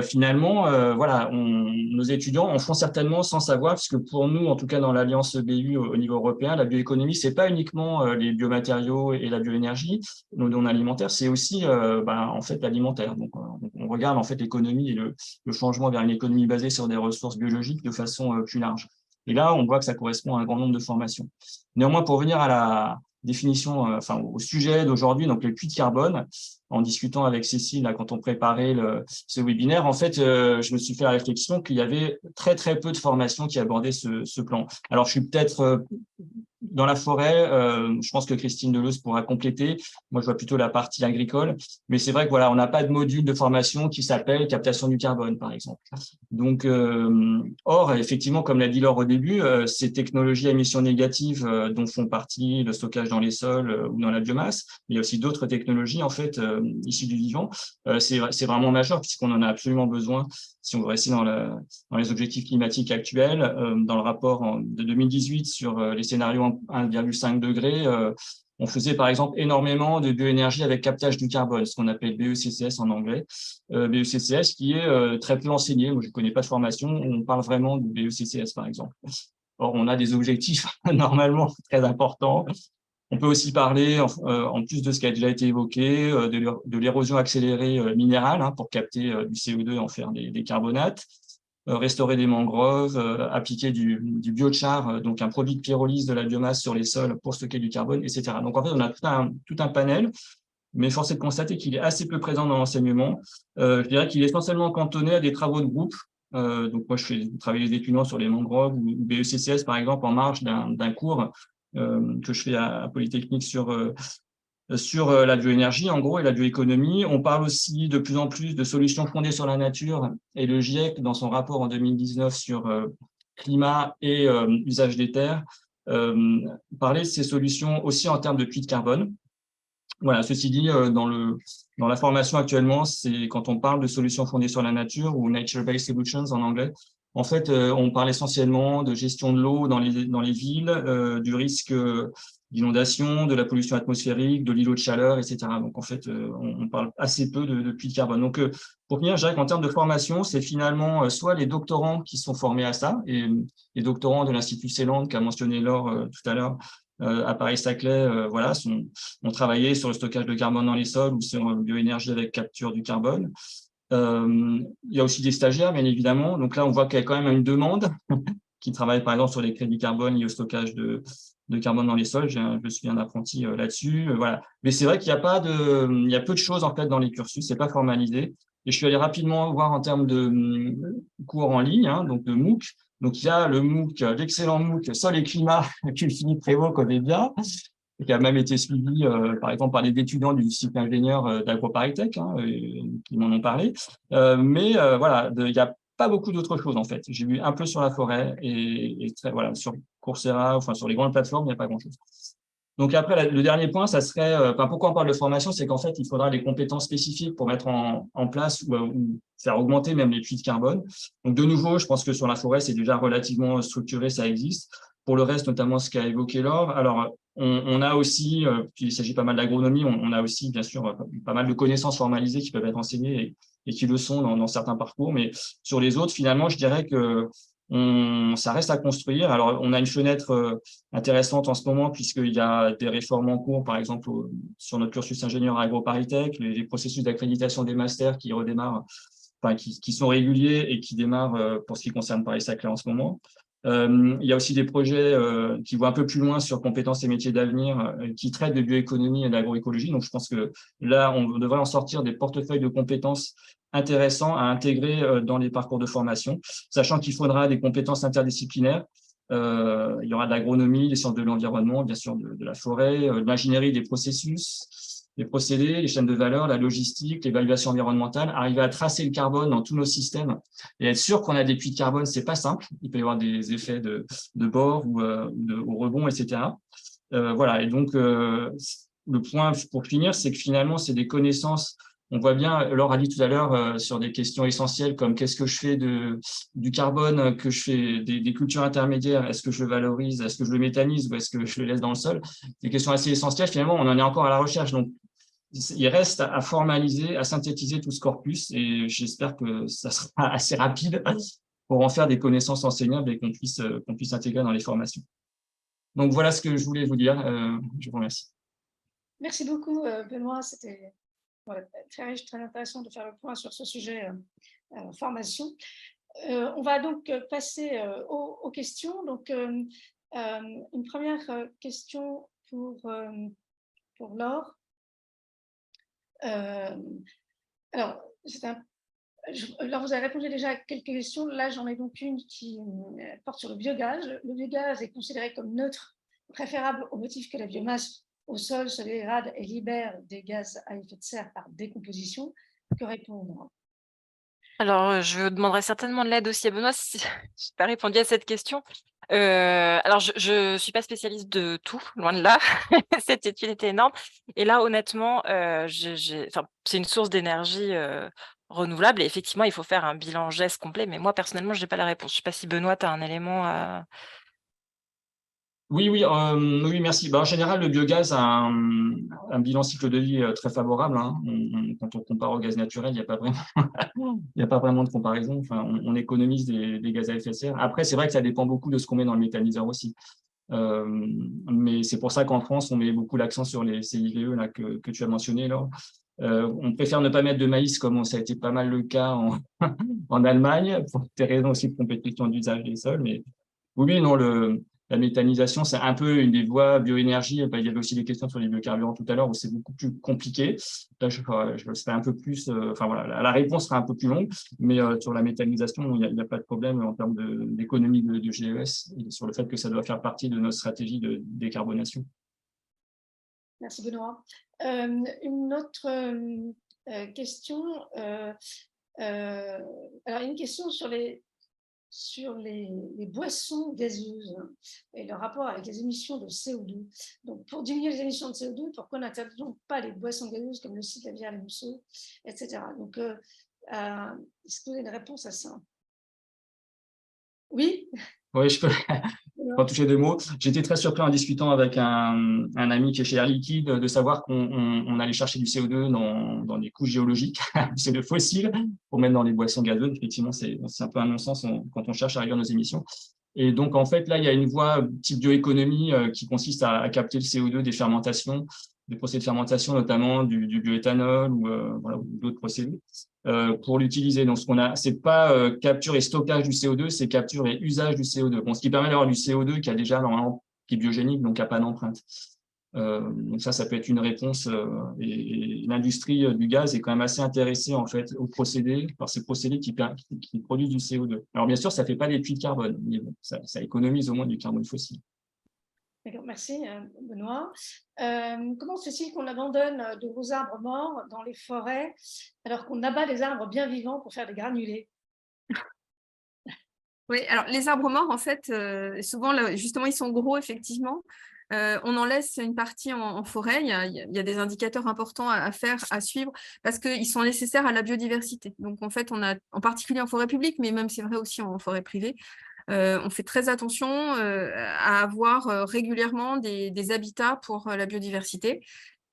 [SPEAKER 5] Finalement, voilà, nos étudiants en font certainement sans savoir, parce que pour nous, en tout cas dans l'Alliance BU au niveau européen, la bioéconomie, c'est pas uniquement les biomatériaux et la bioénergie, nos dons alimentaires, c'est aussi en fait l'alimentaire. Donc, on regarde en fait l'économie et le changement vers une économie basée sur des ressources biologiques de façon plus large. Et là, on voit que ça correspond à un grand nombre de formations. Néanmoins, pour revenir à la définition, au sujet d'aujourd'hui, donc les puits de carbone, en discutant avec Cécile là, quand on préparait ce webinaire, en fait, je me suis fait la réflexion qu'il y avait très très peu de formations qui abordaient ce plan. Alors, je suis peut-être dans la forêt, je pense que Christine Deleuze pourra compléter. Moi, je vois plutôt la partie agricole, mais c'est vrai que voilà, on n'a pas de module de formation qui s'appelle captation du carbone, par exemple. Donc, or, effectivement, comme l'a dit Laure au début, ces technologies à émissions négatives dont font partie le stockage dans les sols ou dans la biomasse, mais il y a aussi d'autres technologies en fait issues du vivant. C'est vraiment majeur puisqu'on en a absolument besoin si on veut rester dans les objectifs climatiques actuels. Dans le rapport de 2018 sur les scénarios 1,5 degré, on faisait par exemple énormément de bioénergie avec captage du carbone, ce qu'on appelle BECCS en anglais. BECCS qui est très peu enseigné. Moi, je ne connais pas de formation où on parle vraiment de BECCS, par exemple. Or, on a des objectifs normalement très importants. On peut aussi parler, en plus de ce qui a déjà été évoqué, de l'érosion accélérée minérale pour capter du CO2 et en faire des carbonates, restaurer des mangroves, appliquer du biochar, donc un produit de pyrolyse de la biomasse sur les sols pour stocker du carbone, etc. Donc, en fait, on a tout un panel, mais force est de constater qu'il est assez peu présent dans l'enseignement. Je dirais qu'il est essentiellement cantonné à des travaux de groupe. Donc, moi, je fais travailler les étudiants sur les mangroves ou BECCS, par exemple, en marge d'un cours que je fais à Polytechnique sur la bioénergie, en gros, et la bioéconomie. On parle aussi de plus en plus de solutions fondées sur la nature, et le GIEC, dans son rapport en 2019 sur climat et usage des terres, parlait de ces solutions aussi en termes de puits de carbone. Voilà, ceci dit, dans la formation actuellement, c'est quand on parle de solutions fondées sur la nature ou nature-based solutions en anglais, en fait, on parle essentiellement de gestion de l'eau dans les villes, du risque d'inondation, de la pollution atmosphérique, de l'îlot de chaleur, etc. Donc, en fait, on parle assez peu de puits de carbone. Donc, pour finir, je dirais qu'en termes de formation, c'est finalement soit les doctorants qui sont formés à ça, et les doctorants de l'Institut Ceylan qu'a mentionné Laure tout à l'heure, à Paris-Saclay, voilà, ont travaillé sur le stockage de carbone dans les sols ou sur bioénergie avec capture du carbone. Il y a aussi des stagiaires, bien évidemment. Donc là, on voit qu'il y a quand même une demande qui travaille, par exemple, sur les crédits carbone liés au stockage de carbone dans les sols. Je suis un apprenti là-dessus. Voilà. Mais c'est vrai qu'il y a peu de choses, en fait, dans les cursus. C'est pas formalisé. Et je suis allé rapidement voir en termes de cours en ligne, donc de MOOC. Donc, il y a le MOOC, l'excellent MOOC Sol et Climat que Philippe Prévost connaît bien, qui a même été suivi, par exemple, par les étudiants du cycle ingénieur d'AgroParisTech, qui m'en ont parlé. Mais voilà, il n'y a pas beaucoup d'autres choses, en fait. J'ai vu un peu sur la forêt et voilà, sur Coursera, enfin, sur les grandes plateformes, il n'y a pas grand-chose. Donc après, le dernier point, ça serait, pourquoi on parle de formation, c'est qu'en fait, il faudra des compétences spécifiques pour mettre en place ou faire augmenter même les puits de carbone. Donc de nouveau, je pense que sur la forêt, c'est déjà relativement structuré, ça existe. Pour le reste, notamment ce qu'a évoqué Laure, alors on a aussi, il s'agit pas mal d'agronomie, on a aussi bien sûr pas mal de connaissances formalisées qui peuvent être enseignées et qui le sont dans certains parcours, mais sur les autres, finalement, je dirais que ça reste à construire. Alors, on a une fenêtre intéressante en ce moment, puisqu'il y a des réformes en cours, par exemple, sur notre cursus ingénieur à AgroParisTech, les processus d'accréditation des masters qui redémarrent, enfin, qui sont réguliers et qui démarrent pour ce qui concerne Paris-Saclay en ce moment. Il y a aussi des projets qui vont un peu plus loin sur compétences et métiers d'avenir, qui traitent de bioéconomie et d'agroécologie. Donc, je pense que là, on devrait en sortir des portefeuilles de compétences intéressants à intégrer dans les parcours de formation, sachant qu'il faudra des compétences interdisciplinaires. Il y aura de l'agronomie, des sciences de l'environnement, bien sûr de la forêt, de l'ingénierie des processus, les procédés, les chaînes de valeur, la logistique, l'évaluation environnementale, arriver à tracer le carbone dans tous nos systèmes et être sûr qu'on a des puits de carbone, c'est pas simple. Il peut y avoir des effets de bord ou au rebond, etc. Voilà. Et donc, le point pour finir, c'est que finalement, c'est des connaissances. On voit bien, Laure a dit tout à l'heure sur des questions essentielles comme qu'est-ce que je fais du carbone, que je fais des cultures intermédiaires, est-ce que je le valorise, est-ce que je le méthanise ou est-ce que je le laisse dans le sol? Des questions assez essentielles, finalement, on en est encore à la recherche. Donc, il reste à formaliser, à synthétiser tout ce corpus et j'espère que ça sera assez rapide pour en faire des connaissances enseignables et qu'on puisse intégrer dans les formations. Donc, voilà ce que je voulais vous dire. Je vous remercie.
[SPEAKER 2] Merci beaucoup, Benoît. C'était très riche, très intéressant de faire le point sur ce sujet formation. On va donc passer aux questions. Donc, une première question pour Laure. Alors, là, vous avez répondu déjà à quelques questions. Là, j'en ai donc une qui porte sur le biogaz. Le biogaz est considéré comme neutre, préférable au motif que la biomasse au sol se dégrade et libère des gaz à effet de serre par décomposition. Que répondre?
[SPEAKER 3] Alors, je demanderai certainement de l'aide aussi à Benoît si je n'ai pas répondu à cette question. Alors, je suis pas spécialiste de tout, loin de là. Cette étude était énorme. Et là, honnêtement, c'est une source d'énergie renouvelable. Et effectivement, il faut faire un bilan geste complet. Mais moi, personnellement, je n'ai pas la réponse. Je ne sais pas si Benoît, tu as un élément à…
[SPEAKER 5] Oui, merci. En général, le biogaz a un bilan cycle de vie très favorable, hein. Quand on compare au gaz naturel, il n'y a pas vraiment, il y a pas vraiment de comparaison. Enfin, on économise des gaz à effet de serre. Après, c'est vrai que ça dépend beaucoup de ce qu'on met dans le méthaniseur aussi. Mais c'est pour ça qu'en France, on met beaucoup l'accent sur les CIVE là, que tu as mentionné, Laure. On préfère ne pas mettre de maïs, comme ça a été pas mal le cas en Allemagne, pour des raisons aussi de compétition d'usage des sols. Mais oui, non, la méthanisation, c'est un peu une des voies bioénergie. Il y avait aussi des questions sur les biocarburants tout à l'heure, où c'est beaucoup plus compliqué. Là, je serai un peu plus, enfin voilà, la réponse sera un peu plus longue, mais sur la méthanisation, il n'y a pas de problème en termes d'économie de GES et sur le fait que ça doit faire partie de notre stratégie de décarbonation.
[SPEAKER 2] Merci Benoît. Une autre question. Alors, une question sur les boissons gazeuses et le rapport avec les émissions de CO2. Donc, pour diminuer les émissions de CO2, pourquoi n'interdit-on pas les boissons gazeuses comme le cidre, la bière, le mousseux, etc. Donc, est-ce que vous avez une réponse à ça? Oui.
[SPEAKER 5] Oui, je peux pas toucher deux mots. J'étais très surpris en discutant avec un ami qui est chez Air Liquide de savoir qu'on allait chercher du CO2 dans des couches géologiques, du CO2 fossile, pour mettre dans les boissons gazeuses. Effectivement, c'est un peu un non-sens quand on cherche à réduire nos émissions. Et donc, en fait, là, il y a une voie type bioéconomie qui consiste à capter le CO2 des fermentations, des procédés de fermentation, notamment du bioéthanol ou d'autres procédés, pour l'utiliser. Donc, c'est pas capture et stockage du CO2, c'est capture et usage du CO2. Bon, ce qui permet d'avoir du CO2 qui a déjà normalement qui est biogénique, donc qui n'a pas d'empreinte. Donc ça peut être une réponse. Et l'industrie du gaz est quand même assez intéressée en fait aux procédés, par ces procédés qui produisent du CO2. Alors bien sûr, ça ne fait pas des puits de carbone, mais bon, ça économise au moins du carbone fossile.
[SPEAKER 2] D'accord, merci Benoît. Comment se fait-il qu'on abandonne de gros arbres morts dans les forêts alors qu'on abat les arbres bien vivants pour faire des granulés?
[SPEAKER 4] Oui, alors les arbres morts, en fait, souvent, justement, ils sont gros, effectivement. On en laisse une partie en forêt. Il y a des indicateurs importants à faire, à suivre, parce qu'ils sont nécessaires à la biodiversité. Donc, en fait, on a, en particulier en forêt publique, mais même c'est vrai aussi en forêt privée, on fait très attention à avoir régulièrement des habitats pour la biodiversité.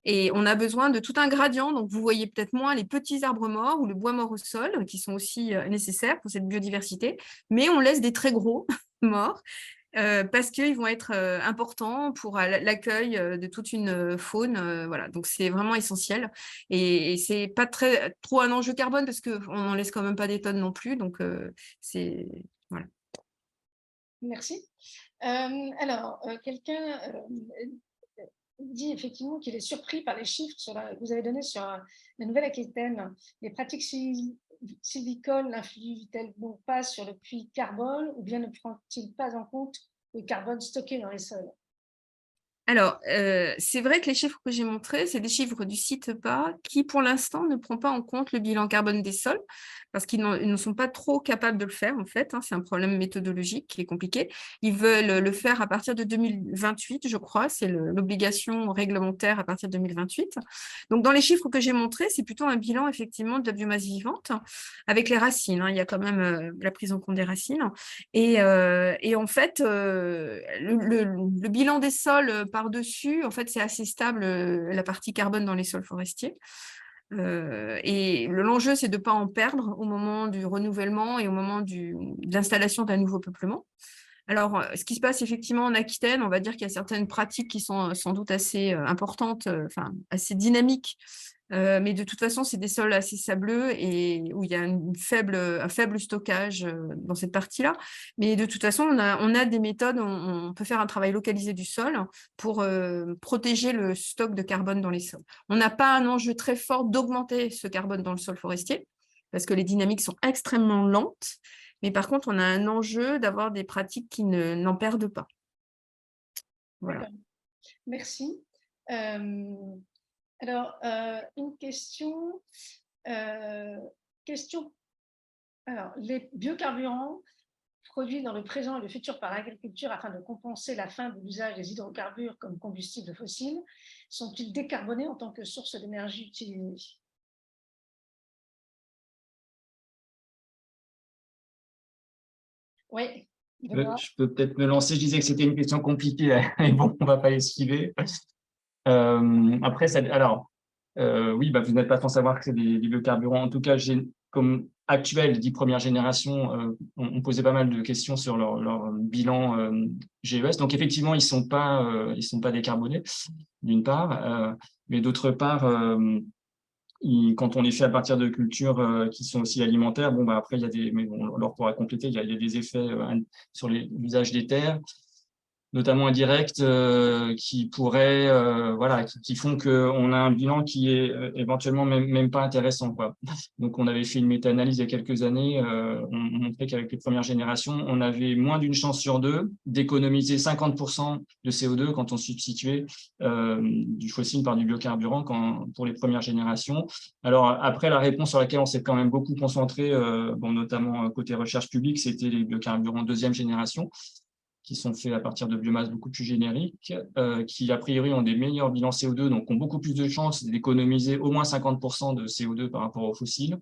[SPEAKER 4] Et on a besoin de tout un gradient. Donc, vous voyez peut-être moins les petits arbres morts ou le bois mort au sol, qui sont aussi nécessaires pour cette biodiversité. Mais on laisse des très gros morts parce qu'ils vont être importants pour l'accueil de toute une faune. Voilà. Donc, c'est vraiment essentiel. Et ce n'est pas trop un enjeu carbone parce qu'on n'en laisse quand même pas des tonnes non plus. Donc, c'est… Voilà.
[SPEAKER 2] Merci. Alors, quelqu'un dit effectivement qu'il est surpris par les chiffres que vous avez donnés sur la Nouvelle-Aquitaine. Les pratiques sylvicoles n'influent-elles donc pas sur le puits carbone ou bien ne prend-il pas en compte le carbone stocké dans les sols?
[SPEAKER 4] Alors, c'est vrai que les chiffres que j'ai montrés, c'est des chiffres du site EPA qui, pour l'instant, ne prend pas en compte le bilan carbone des sols parce qu'ils ne sont pas trop capables de le faire, en fait. Hein, c'est un problème méthodologique qui est compliqué. Ils veulent le faire à partir de 2028, je crois. C'est l'obligation réglementaire à partir de 2028. Donc, dans les chiffres que j'ai montrés, c'est plutôt un bilan, effectivement, de la biomasse vivante avec les racines. Hein, il y a quand même la prise en compte des racines. Et en fait, le bilan des sols par-dessus, en fait, c'est assez stable, la partie carbone dans les sols forestiers. Et l'enjeu, c'est de ne pas en perdre au moment du renouvellement et au moment de l'installation d'un nouveau peuplement. Alors, ce qui se passe effectivement en Aquitaine, on va dire qu'il y a certaines pratiques qui sont sans doute assez importantes, enfin assez dynamiques, mais de toute façon, c'est des sols assez sableux et où il y a un faible stockage dans cette partie-là. Mais de toute façon, on a des méthodes, on peut faire un travail localisé du sol pour protéger le stock de carbone dans les sols. On n'a pas un enjeu très fort d'augmenter ce carbone dans le sol forestier parce que les dynamiques sont extrêmement lentes. Mais par contre, on a un enjeu d'avoir des pratiques qui n'en perdent pas. Voilà.
[SPEAKER 2] Merci. Alors, une question. Alors, les biocarburants produits dans le présent et le futur par l'agriculture afin de compenser la fin de l'usage des hydrocarbures comme combustibles fossiles sont-ils décarbonés en tant que source d'énergie utilisée? Oui,
[SPEAKER 5] Je peux peut-être me lancer. Je disais que c'était une question compliquée, mais bon, on ne va pas l'esquiver. Après, oui, vous n'êtes pas sans savoir que c'est des biocarburants. En tout cas, comme actuel, dit première génération, on posait pas mal de questions sur leur bilan GES. Donc, effectivement, ils sont pas décarbonés, d'une part. Mais d'autre part, quand on les fait à partir de cultures qui sont aussi alimentaires, après, il y a mais on leur pourra compléter, il y a des effets sur l'usage des terres, notamment indirects, qui pourraient, qui font qu'on a un bilan qui est éventuellement même pas intéressant, quoi. Donc, on avait fait une méta-analyse il y a quelques années, on montrait qu'avec les premières générations, on avait moins d'une chance sur deux d'économiser 50% de CO2 quand on substituait du fossile par du biocarburant pour les premières générations. Alors, après, la réponse sur laquelle on s'est quand même beaucoup concentré, notamment côté recherche publique, c'était les biocarburants deuxième génération, qui sont faits à partir de biomasse beaucoup plus génériques, qui a priori ont des meilleurs bilans CO2, donc ont beaucoup plus de chances d'économiser au moins 50% de CO2 par rapport aux fossiles.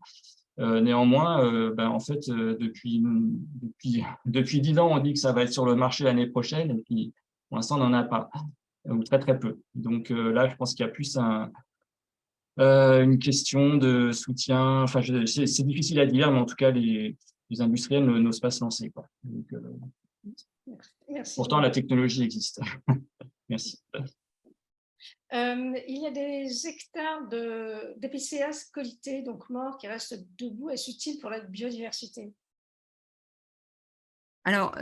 [SPEAKER 5] Néanmoins, en fait, depuis 10 ans, on dit que ça va être sur le marché l'année prochaine, et puis pour l'instant, on n'en a pas, ou très très peu. Donc là, je pense qu'il y a plus une question de soutien. Enfin, c'est difficile à dire, mais en tout cas, les industriels n'osent pas se lancer, quoi. Donc,
[SPEAKER 2] merci.
[SPEAKER 5] Pourtant, la technologie existe. Merci.
[SPEAKER 2] Il y a des hectares d'épicéas scolytés, donc morts, qui restent debout. Est-ce utile pour la biodiversité?
[SPEAKER 4] Alors,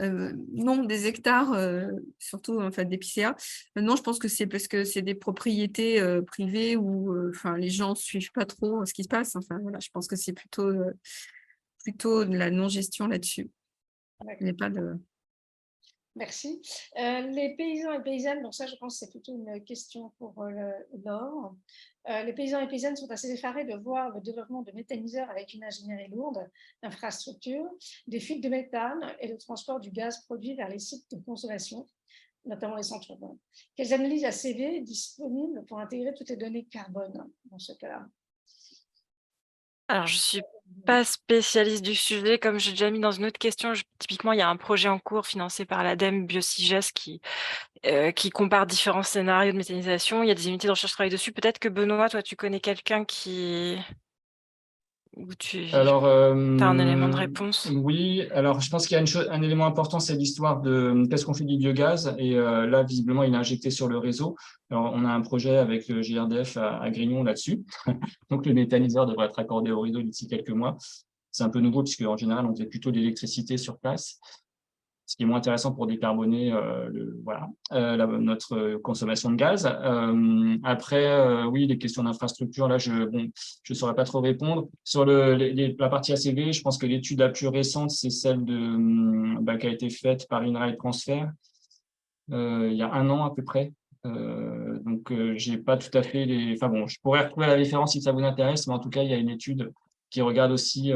[SPEAKER 4] non, des hectares, surtout en fait d'épicéas. Non, je pense que c'est parce que c'est des propriétés privées où les gens ne suivent pas trop ce qui se passe. Enfin, voilà, je pense que c'est plutôt de la non-gestion là-dessus. Il n'y a pas de...
[SPEAKER 2] Merci. Les paysans et paysannes, donc ça, je pense que c'est plutôt une question pour Laure. Les paysans et paysannes sont assez effarés de voir le développement de méthaniseurs avec une ingénierie lourde, d'infrastructures, des fuites de méthane et le transport du gaz produit vers les sites de consommation, notamment les centres urbains. Quelles analyses ACV disponibles pour intégrer toutes les données carbone dans ce cas-là?
[SPEAKER 3] Alors, je ne suis pas spécialiste du sujet, comme j'ai déjà mis dans une autre question. Typiquement, il y a un projet en cours financé par l'ADEME Biociges qui compare différents scénarios de méthanisation. Il y a des unités de recherche qui travaillent dessus. Peut-être que Benoît, toi, tu connais quelqu'un où tu as un élément de réponse.
[SPEAKER 5] Oui, alors je pense qu'il y a un élément important, c'est l'histoire de qu'est-ce qu'on fait du biogaz. Et là, visiblement, il est injecté sur le réseau. Alors, on a un projet avec le GRDF à Grignon là-dessus. Donc, le méthaniseur devrait être accordé au réseau d'ici quelques mois. C'est un peu nouveau, puisque en général, on faisait plutôt de l'électricité sur place, ce qui est moins intéressant pour décarboner notre consommation de gaz. Après, oui, les questions d'infrastructure, là, je ne saurais pas trop répondre. Sur la partie ACV, je pense que l'étude la plus récente, c'est celle qui a été faite par INRAE Transfer il y a 1 an à peu près. Donc, j'ai pas tout à fait je pourrais retrouver la référence si ça vous intéresse, mais en tout cas, il y a une étude qui regarde aussi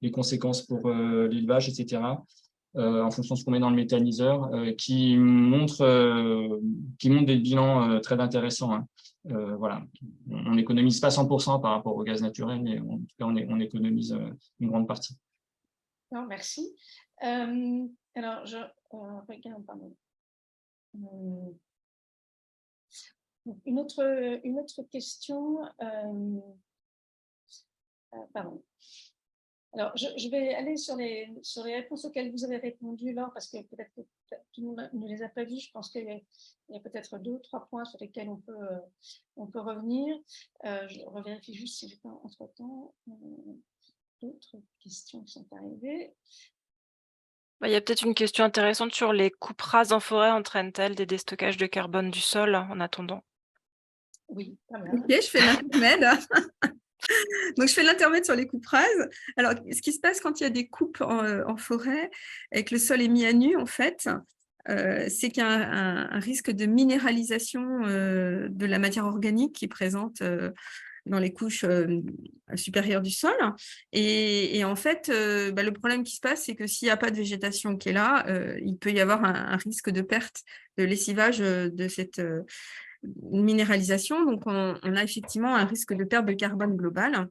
[SPEAKER 5] les conséquences pour l'élevage, etc., en fonction de ce qu'on met dans le méthaniseur, qui montre des bilans très intéressants, hein. Voilà. On n'économise pas 100% par rapport au gaz naturel, mais en tout cas, on économise une grande partie.
[SPEAKER 2] Non, merci. Alors, je regarde, pardon. Une autre question. Pardon. Alors, je vais aller sur les réponses auxquelles vous avez répondu, Laure, parce que peut-être que tout le monde ne les a pas vues. Je pense qu'il y a peut-être 2 ou 3 points sur lesquels on peut revenir. Je revérifie juste si j'ai pas entre-temps d'autres questions qui sont arrivées.
[SPEAKER 3] Il y a peut-être une question intéressante sur les coupes rases en forêt, entraînent-elles des déstockages de carbone du sol en attendant?
[SPEAKER 2] Oui, pas mal.
[SPEAKER 4] Ok, je fais l'intermède. Donc, je fais l'intermède sur les coupes rases. Alors, ce qui se passe quand il y a des coupes en forêt et que le sol est mis à nu, en fait, c'est qu'il y a un risque de minéralisation de la matière organique qui est présente dans les couches supérieures du sol. Et en fait, le problème qui se passe, c'est que s'il n'y a pas de végétation qui est là, il peut y avoir un risque de perte de lessivage de cette minéralisation. Donc, on a effectivement un risque de perte de carbone global.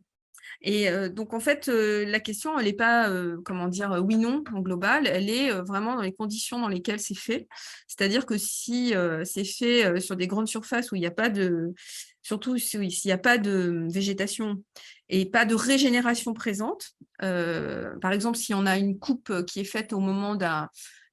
[SPEAKER 4] Et donc, en fait, la question, elle n'est pas, comment dire, oui-non en global, elle est vraiment dans les conditions dans lesquelles c'est fait. C'est-à-dire que si c'est fait sur des grandes surfaces où il n'y a pas de… Surtout s'il n'y a pas de végétation et pas de régénération présente, par exemple, si on a une coupe qui est faite au moment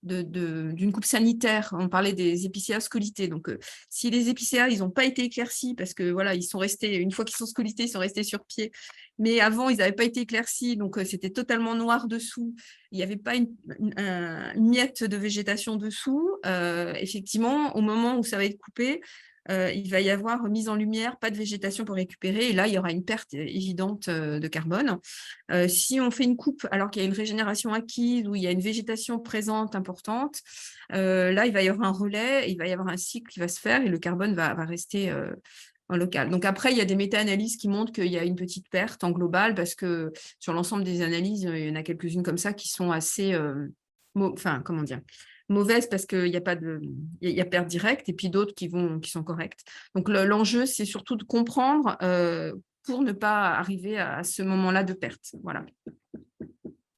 [SPEAKER 4] d'une coupe sanitaire, on parlait des épicéas scolytés. Donc, si les épicéas, ils n'ont pas été éclaircis parce que voilà, ils sont restés, une fois qu'ils sont scolytés, ils sont restés sur pied. Mais avant, ils n'avaient pas été éclaircis, donc c'était totalement noir dessous. Il n'y avait pas une miette de végétation dessous. Effectivement, au moment où ça va être coupé, il va y avoir mise en lumière, pas de végétation pour récupérer, et là, il y aura une perte évidente de carbone. Si on fait une coupe alors qu'il y a une régénération acquise ou il y a une végétation présente importante, là, il va y avoir un relais, il va y avoir un cycle qui va se faire et le carbone va rester en local. Donc après, il y a des méta-analyses qui montrent qu'il y a une petite perte en global parce que sur l'ensemble des analyses, il y en a quelques-unes comme ça qui sont assez, comment dire, mauvaises parce qu'il y a pas de, il y a perte directe et puis d'autres qui sont correctes. Donc l'enjeu, c'est surtout de comprendre pour ne pas arriver à ce moment-là de perte. Voilà.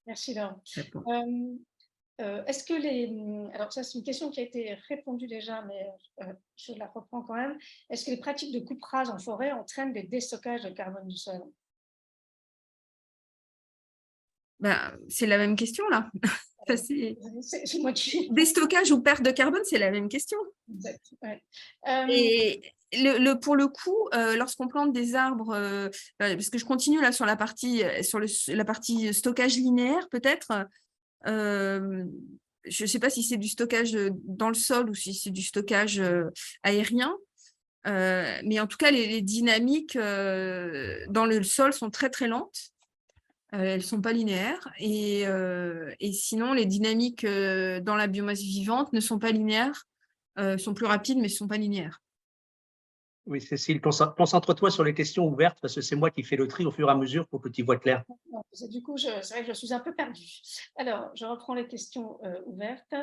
[SPEAKER 2] Merci Laure. Est-ce que les… Alors ça, c'est une question qui a été répondue déjà, mais je la reprends quand même. Est-ce que les pratiques de coupe rase en forêt entraînent des déstockages de carbone du sol?
[SPEAKER 4] C'est la même question, là.
[SPEAKER 2] C'est moi qui…
[SPEAKER 4] Déstockage ou perte de carbone, c'est la même question.
[SPEAKER 2] Exact. Ouais.
[SPEAKER 4] Et pour le coup, lorsqu'on plante des arbres, parce que je continue là sur la partie stockage linéaire, peut-être. Je ne sais pas si c'est du stockage dans le sol ou si c'est du stockage aérien. Mais en tout cas, les dynamiques dans le sol sont très, très lentes. Elles ne sont pas linéaires. Et sinon, les dynamiques dans la biomasse vivante ne sont pas linéaires, sont plus rapides, mais ne sont pas linéaires.
[SPEAKER 1] Oui, Cécile, concentre-toi sur les questions ouvertes parce que c'est moi qui fais le tri au fur et à mesure pour que tu vois clair.
[SPEAKER 2] Du coup, c'est vrai que je suis un peu perdue. Alors, je reprends les questions ouvertes.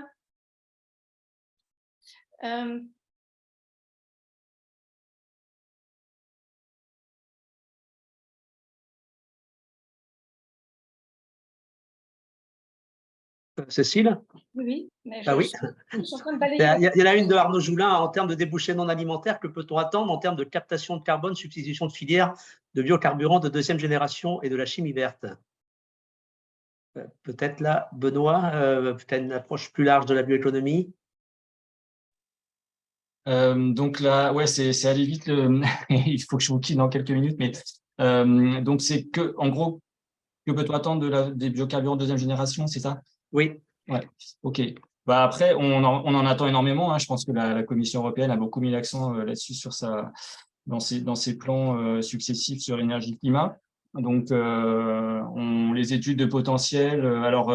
[SPEAKER 1] Cécile?
[SPEAKER 2] Oui, mais
[SPEAKER 1] Oui.
[SPEAKER 2] je suis en train de balayer.
[SPEAKER 1] Il y en a une de Arnaud Joulin en termes de débouchés non alimentaires. Que peut-on attendre en termes de captation de carbone, substitution de filières de biocarburants de deuxième génération et de la chimie verte? Peut-être là, Benoît, peut-être une approche plus large de la bioéconomie.
[SPEAKER 5] Donc là, ouais, c'est aller vite. Il faut que je vous quitte dans quelques minutes, mais donc c'est que, en gros, que peut-on attendre des biocarburants de deuxième génération, c'est ça?
[SPEAKER 1] Oui.
[SPEAKER 5] Ouais. Ok. Après, on en attend énormément. Hein. Je pense que la Commission européenne a beaucoup mis l'accent là-dessus dans ses plans successifs sur énergie-climat. Donc, les études de potentiel. Alors,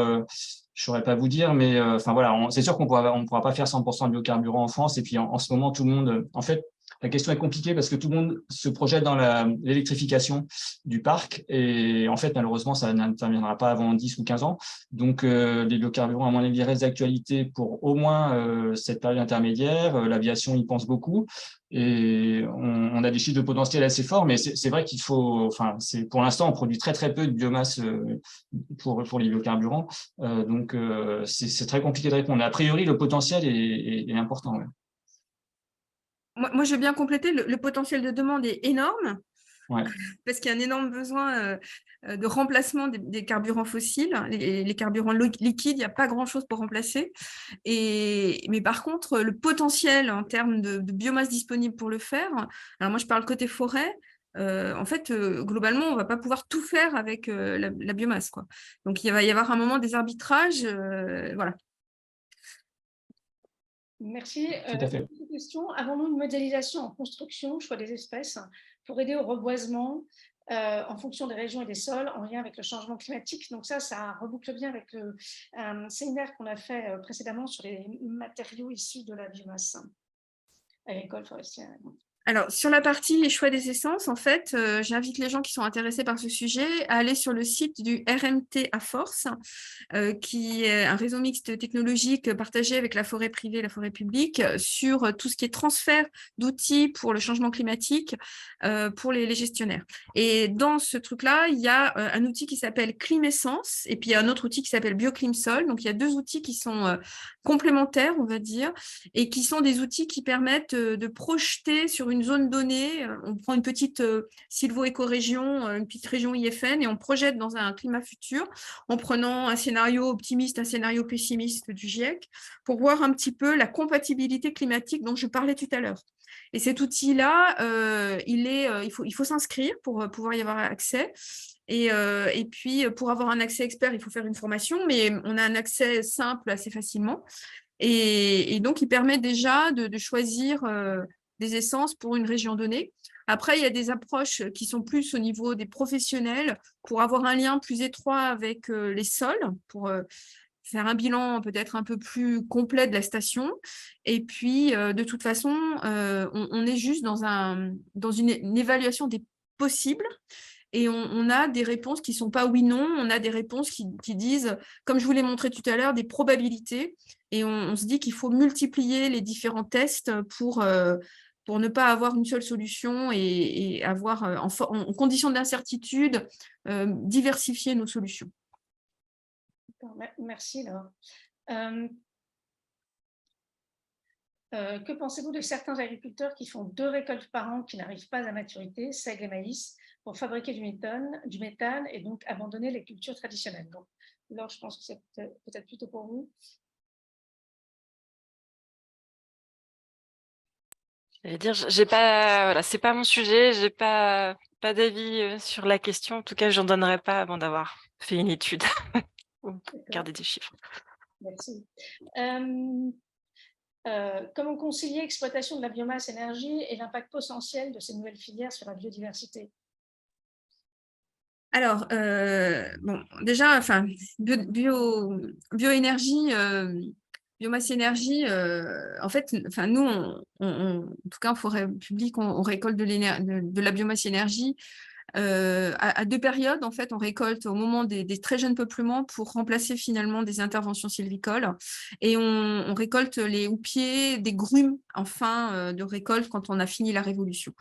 [SPEAKER 5] je saurais pas vous dire, mais enfin voilà, c'est sûr qu'on ne pourra pas faire 100% de biocarburant en France. Et puis en ce moment, tout le monde, en fait, la question est compliquée parce que tout le monde se projette dans l'électrification du parc. Et en fait, malheureusement, ça n'interviendra pas avant 10 ou 15 ans. Donc, les biocarburants, à mon avis, restent d'actualité pour au moins cette période intermédiaire. L'aviation y pense beaucoup. Et on a des chiffres de potentiel assez forts, mais c'est vrai qu'il faut, enfin, pour l'instant, on produit très très peu de biomasse pour les biocarburants. Donc, c'est très compliqué de répondre. A priori, le potentiel est important. Ouais.
[SPEAKER 4] Moi, je veux bien compléter. Le potentiel de demande est énorme.
[SPEAKER 5] Ouais.
[SPEAKER 4] Parce qu'il y a un énorme besoin de remplacement des carburants fossiles. Les carburants liquides, il n'y a pas grand-chose pour remplacer. Mais par contre, le potentiel en termes de biomasse disponible pour le faire, alors moi je parle côté forêt, en fait, globalement, on ne va pas pouvoir tout faire avec la biomasse, quoi. Donc, il va y avoir un moment des arbitrages. Voilà.
[SPEAKER 2] Merci.
[SPEAKER 5] Tout à fait.
[SPEAKER 2] Question. Avons-nous une modélisation en construction, choix des espèces, pour aider au reboisement en fonction des régions et des sols en lien avec le changement climatique? Donc ça reboucle bien avec le séminaire qu'on a fait précédemment sur les matériaux issus de la biomasse agricole forestière.
[SPEAKER 4] Alors, sur la partie choix des essences, en fait, j'invite les gens qui sont intéressés par ce sujet à aller sur le site du RMT à Force, qui est un réseau mixte technologique partagé avec la forêt privée et la forêt publique sur tout ce qui est transfert d'outils pour le changement climatique pour les gestionnaires. Et dans ce truc-là, il y a un outil qui s'appelle Climessence et puis il y a un autre outil qui s'appelle BioClimSol. Donc, il y a deux outils qui sont complémentaires, on va dire, et qui sont des outils qui permettent de projeter sur une zone donnée. On prend une petite sylvo-éco-région, une petite région IFN, et on projette dans un climat futur en prenant un scénario optimiste, un scénario pessimiste du GIEC, pour voir un petit peu la compatibilité climatique dont je parlais tout à l'heure. Et cet outil-là, il faut s'inscrire pour pouvoir y avoir accès. Et puis, pour avoir un accès expert, il faut faire une formation, mais on a un accès simple assez facilement. Et donc, il permet déjà de choisir des essences pour une région donnée. Après, il y a des approches qui sont plus au niveau des professionnels pour avoir un lien plus étroit avec les sols, pour faire un bilan peut-être un peu plus complet de la station. Et puis, de toute façon, on est juste dans une évaluation des possibles. Et on a des réponses qui ne sont pas oui-non, on a des réponses qui disent, comme je vous l'ai montré tout à l'heure, des probabilités. Et on se dit qu'il faut multiplier les différents tests pour ne pas avoir une seule solution et avoir, en condition d'incertitude, diversifier nos solutions.
[SPEAKER 2] Merci, Laure. Que pensez-vous de certains agriculteurs qui font 2 récoltes par an qui n'arrivent pas à maturité, seigle et maïs, pour fabriquer du méthane et donc abandonner les cultures traditionnelles? Donc, Laure, je pense que c'est peut-être plutôt pour vous.
[SPEAKER 3] J'allais dire, j'ai pas, voilà, c'est pas mon sujet, j'ai pas d'avis sur la question. En tout cas, j'en donnerai pas avant d'avoir fait une étude ou regarder des chiffres.
[SPEAKER 2] Merci. Comment concilier exploitation de la biomasse énergie et l'impact potentiel de ces nouvelles filières sur la biodiversité?
[SPEAKER 4] Alors, bon, déjà, enfin, bioénergie, biomasse énergie, en fait, enfin, nous, en tout cas, en forêt publique, on récolte de la biomasse énergie à 2 périodes. En fait, on récolte au moment des très jeunes peuplements pour remplacer finalement des interventions sylvicoles, et on récolte les houppiers des grumes en fin de récolte quand on a fini la révolution.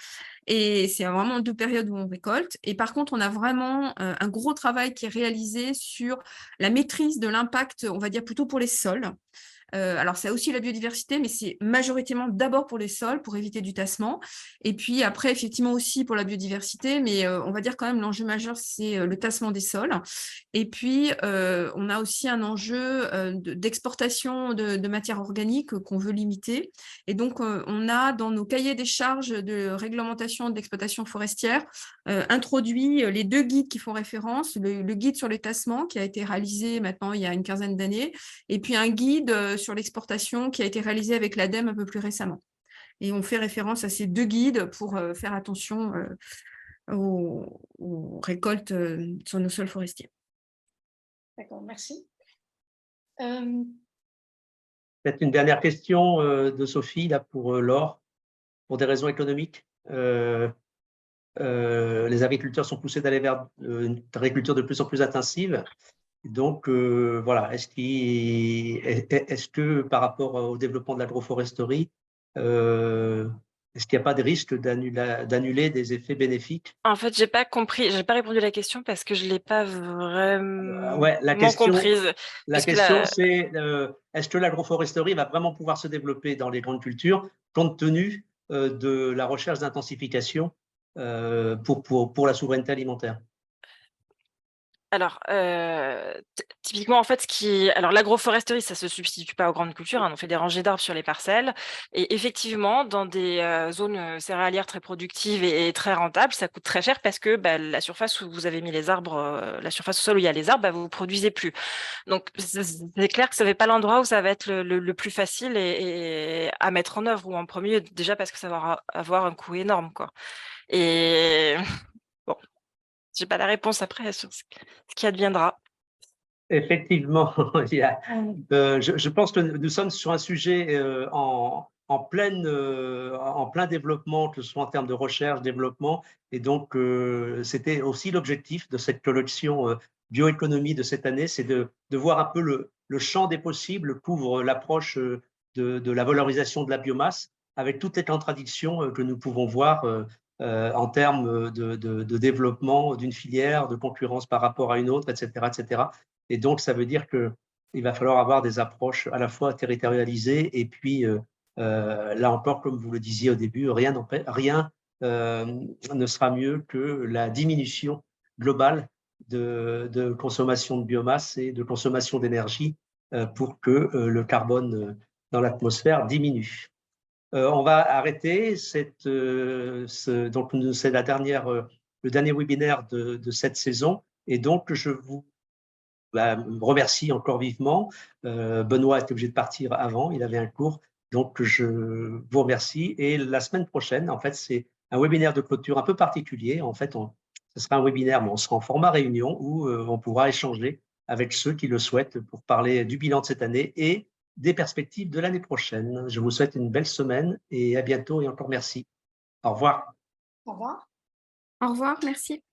[SPEAKER 4] Et c'est vraiment 2 périodes où on récolte. Et par contre, on a vraiment un gros travail qui est réalisé sur la maîtrise de l'impact, on va dire plutôt pour les sols. Alors, c'est aussi la biodiversité, mais c'est majoritairement d'abord pour les sols, pour éviter du tassement. Et puis après, effectivement aussi pour la biodiversité, mais on va dire quand même l'enjeu majeur, c'est le tassement des sols. Et puis, on a aussi un enjeu d'exportation de matières organiques qu'on veut limiter. Et donc, on a dans nos cahiers des charges de réglementation d'exploitation forestière introduit les 2 guides qui font référence, le guide sur les tassements qui a été réalisé maintenant il y a une quinzaine d'années, et puis un guide sur l'exportation qui a été réalisé avec l'ADEME un peu plus récemment. Et on fait référence à ces 2 guides pour faire attention aux récoltes sur nos sols forestiers.
[SPEAKER 2] D'accord, merci.
[SPEAKER 1] Peut-être une dernière question de Sophie là, pour Laure, pour des raisons économiques. Les agriculteurs sont poussés d'aller vers une agriculture de plus en plus intensive. Donc, voilà, est-ce que par rapport au développement de l'agroforesterie, est-ce qu'il n'y a pas de risque d'annuler des effets bénéfiques?
[SPEAKER 3] En fait, j'ai pas répondu à la question parce que je l'ai pas vraiment
[SPEAKER 1] Ouais,
[SPEAKER 3] comprise.
[SPEAKER 1] La question, c'est est-ce que l'agroforesterie va vraiment pouvoir se développer dans les grandes cultures compte tenu de la recherche d'intensification pour la souveraineté alimentaire?
[SPEAKER 3] Alors, typiquement, en fait, alors l'agroforesterie, ça se substitue pas aux grandes cultures, hein, on fait des rangées d'arbres sur les parcelles. Et effectivement, dans des zones céréalières très productives et très rentables, ça coûte très cher parce que la surface où vous avez mis les arbres, la surface au sol où il y a les arbres, vous ne produisez plus. Donc, c'est clair que ce n'est pas l'endroit où ça va être le plus facile et à mettre en œuvre, ou en premier, déjà parce que ça va avoir un coût énorme, quoi. Et bon. Je n'ai pas la réponse après sur ce qui adviendra.
[SPEAKER 1] Effectivement, je pense que nous sommes sur un sujet en plein développement, que ce soit en termes de recherche, développement. Et donc, c'était aussi l'objectif de cette collection bioéconomie de cette année, c'est de voir un peu le champ des possibles qu'ouvre l'approche de la valorisation de la biomasse, avec toutes les contradictions que nous pouvons voir en termes de développement d'une filière, de concurrence par rapport à une autre, etc., etc. Et donc, ça veut dire qu'il va falloir avoir des approches à la fois territorialisées et puis, là encore, comme vous le disiez au début, rien ne sera mieux que la diminution globale de consommation de biomasse et de consommation d'énergie pour que le carbone dans l'atmosphère diminue. On va arrêter donc c'est le dernier webinaire de cette saison, et donc je vous remercie encore vivement. Benoît était obligé de partir avant, il avait un cours, donc je vous remercie. Et la semaine prochaine, en fait, c'est un webinaire de clôture un peu particulier. En fait, ce sera un webinaire, mais on sera en format réunion où on pourra échanger avec ceux qui le souhaitent pour parler du bilan de cette année et des perspectives de l'année prochaine. Je vous souhaite une belle semaine et à bientôt et encore merci. Au revoir.
[SPEAKER 2] Au revoir.
[SPEAKER 4] Au revoir, merci.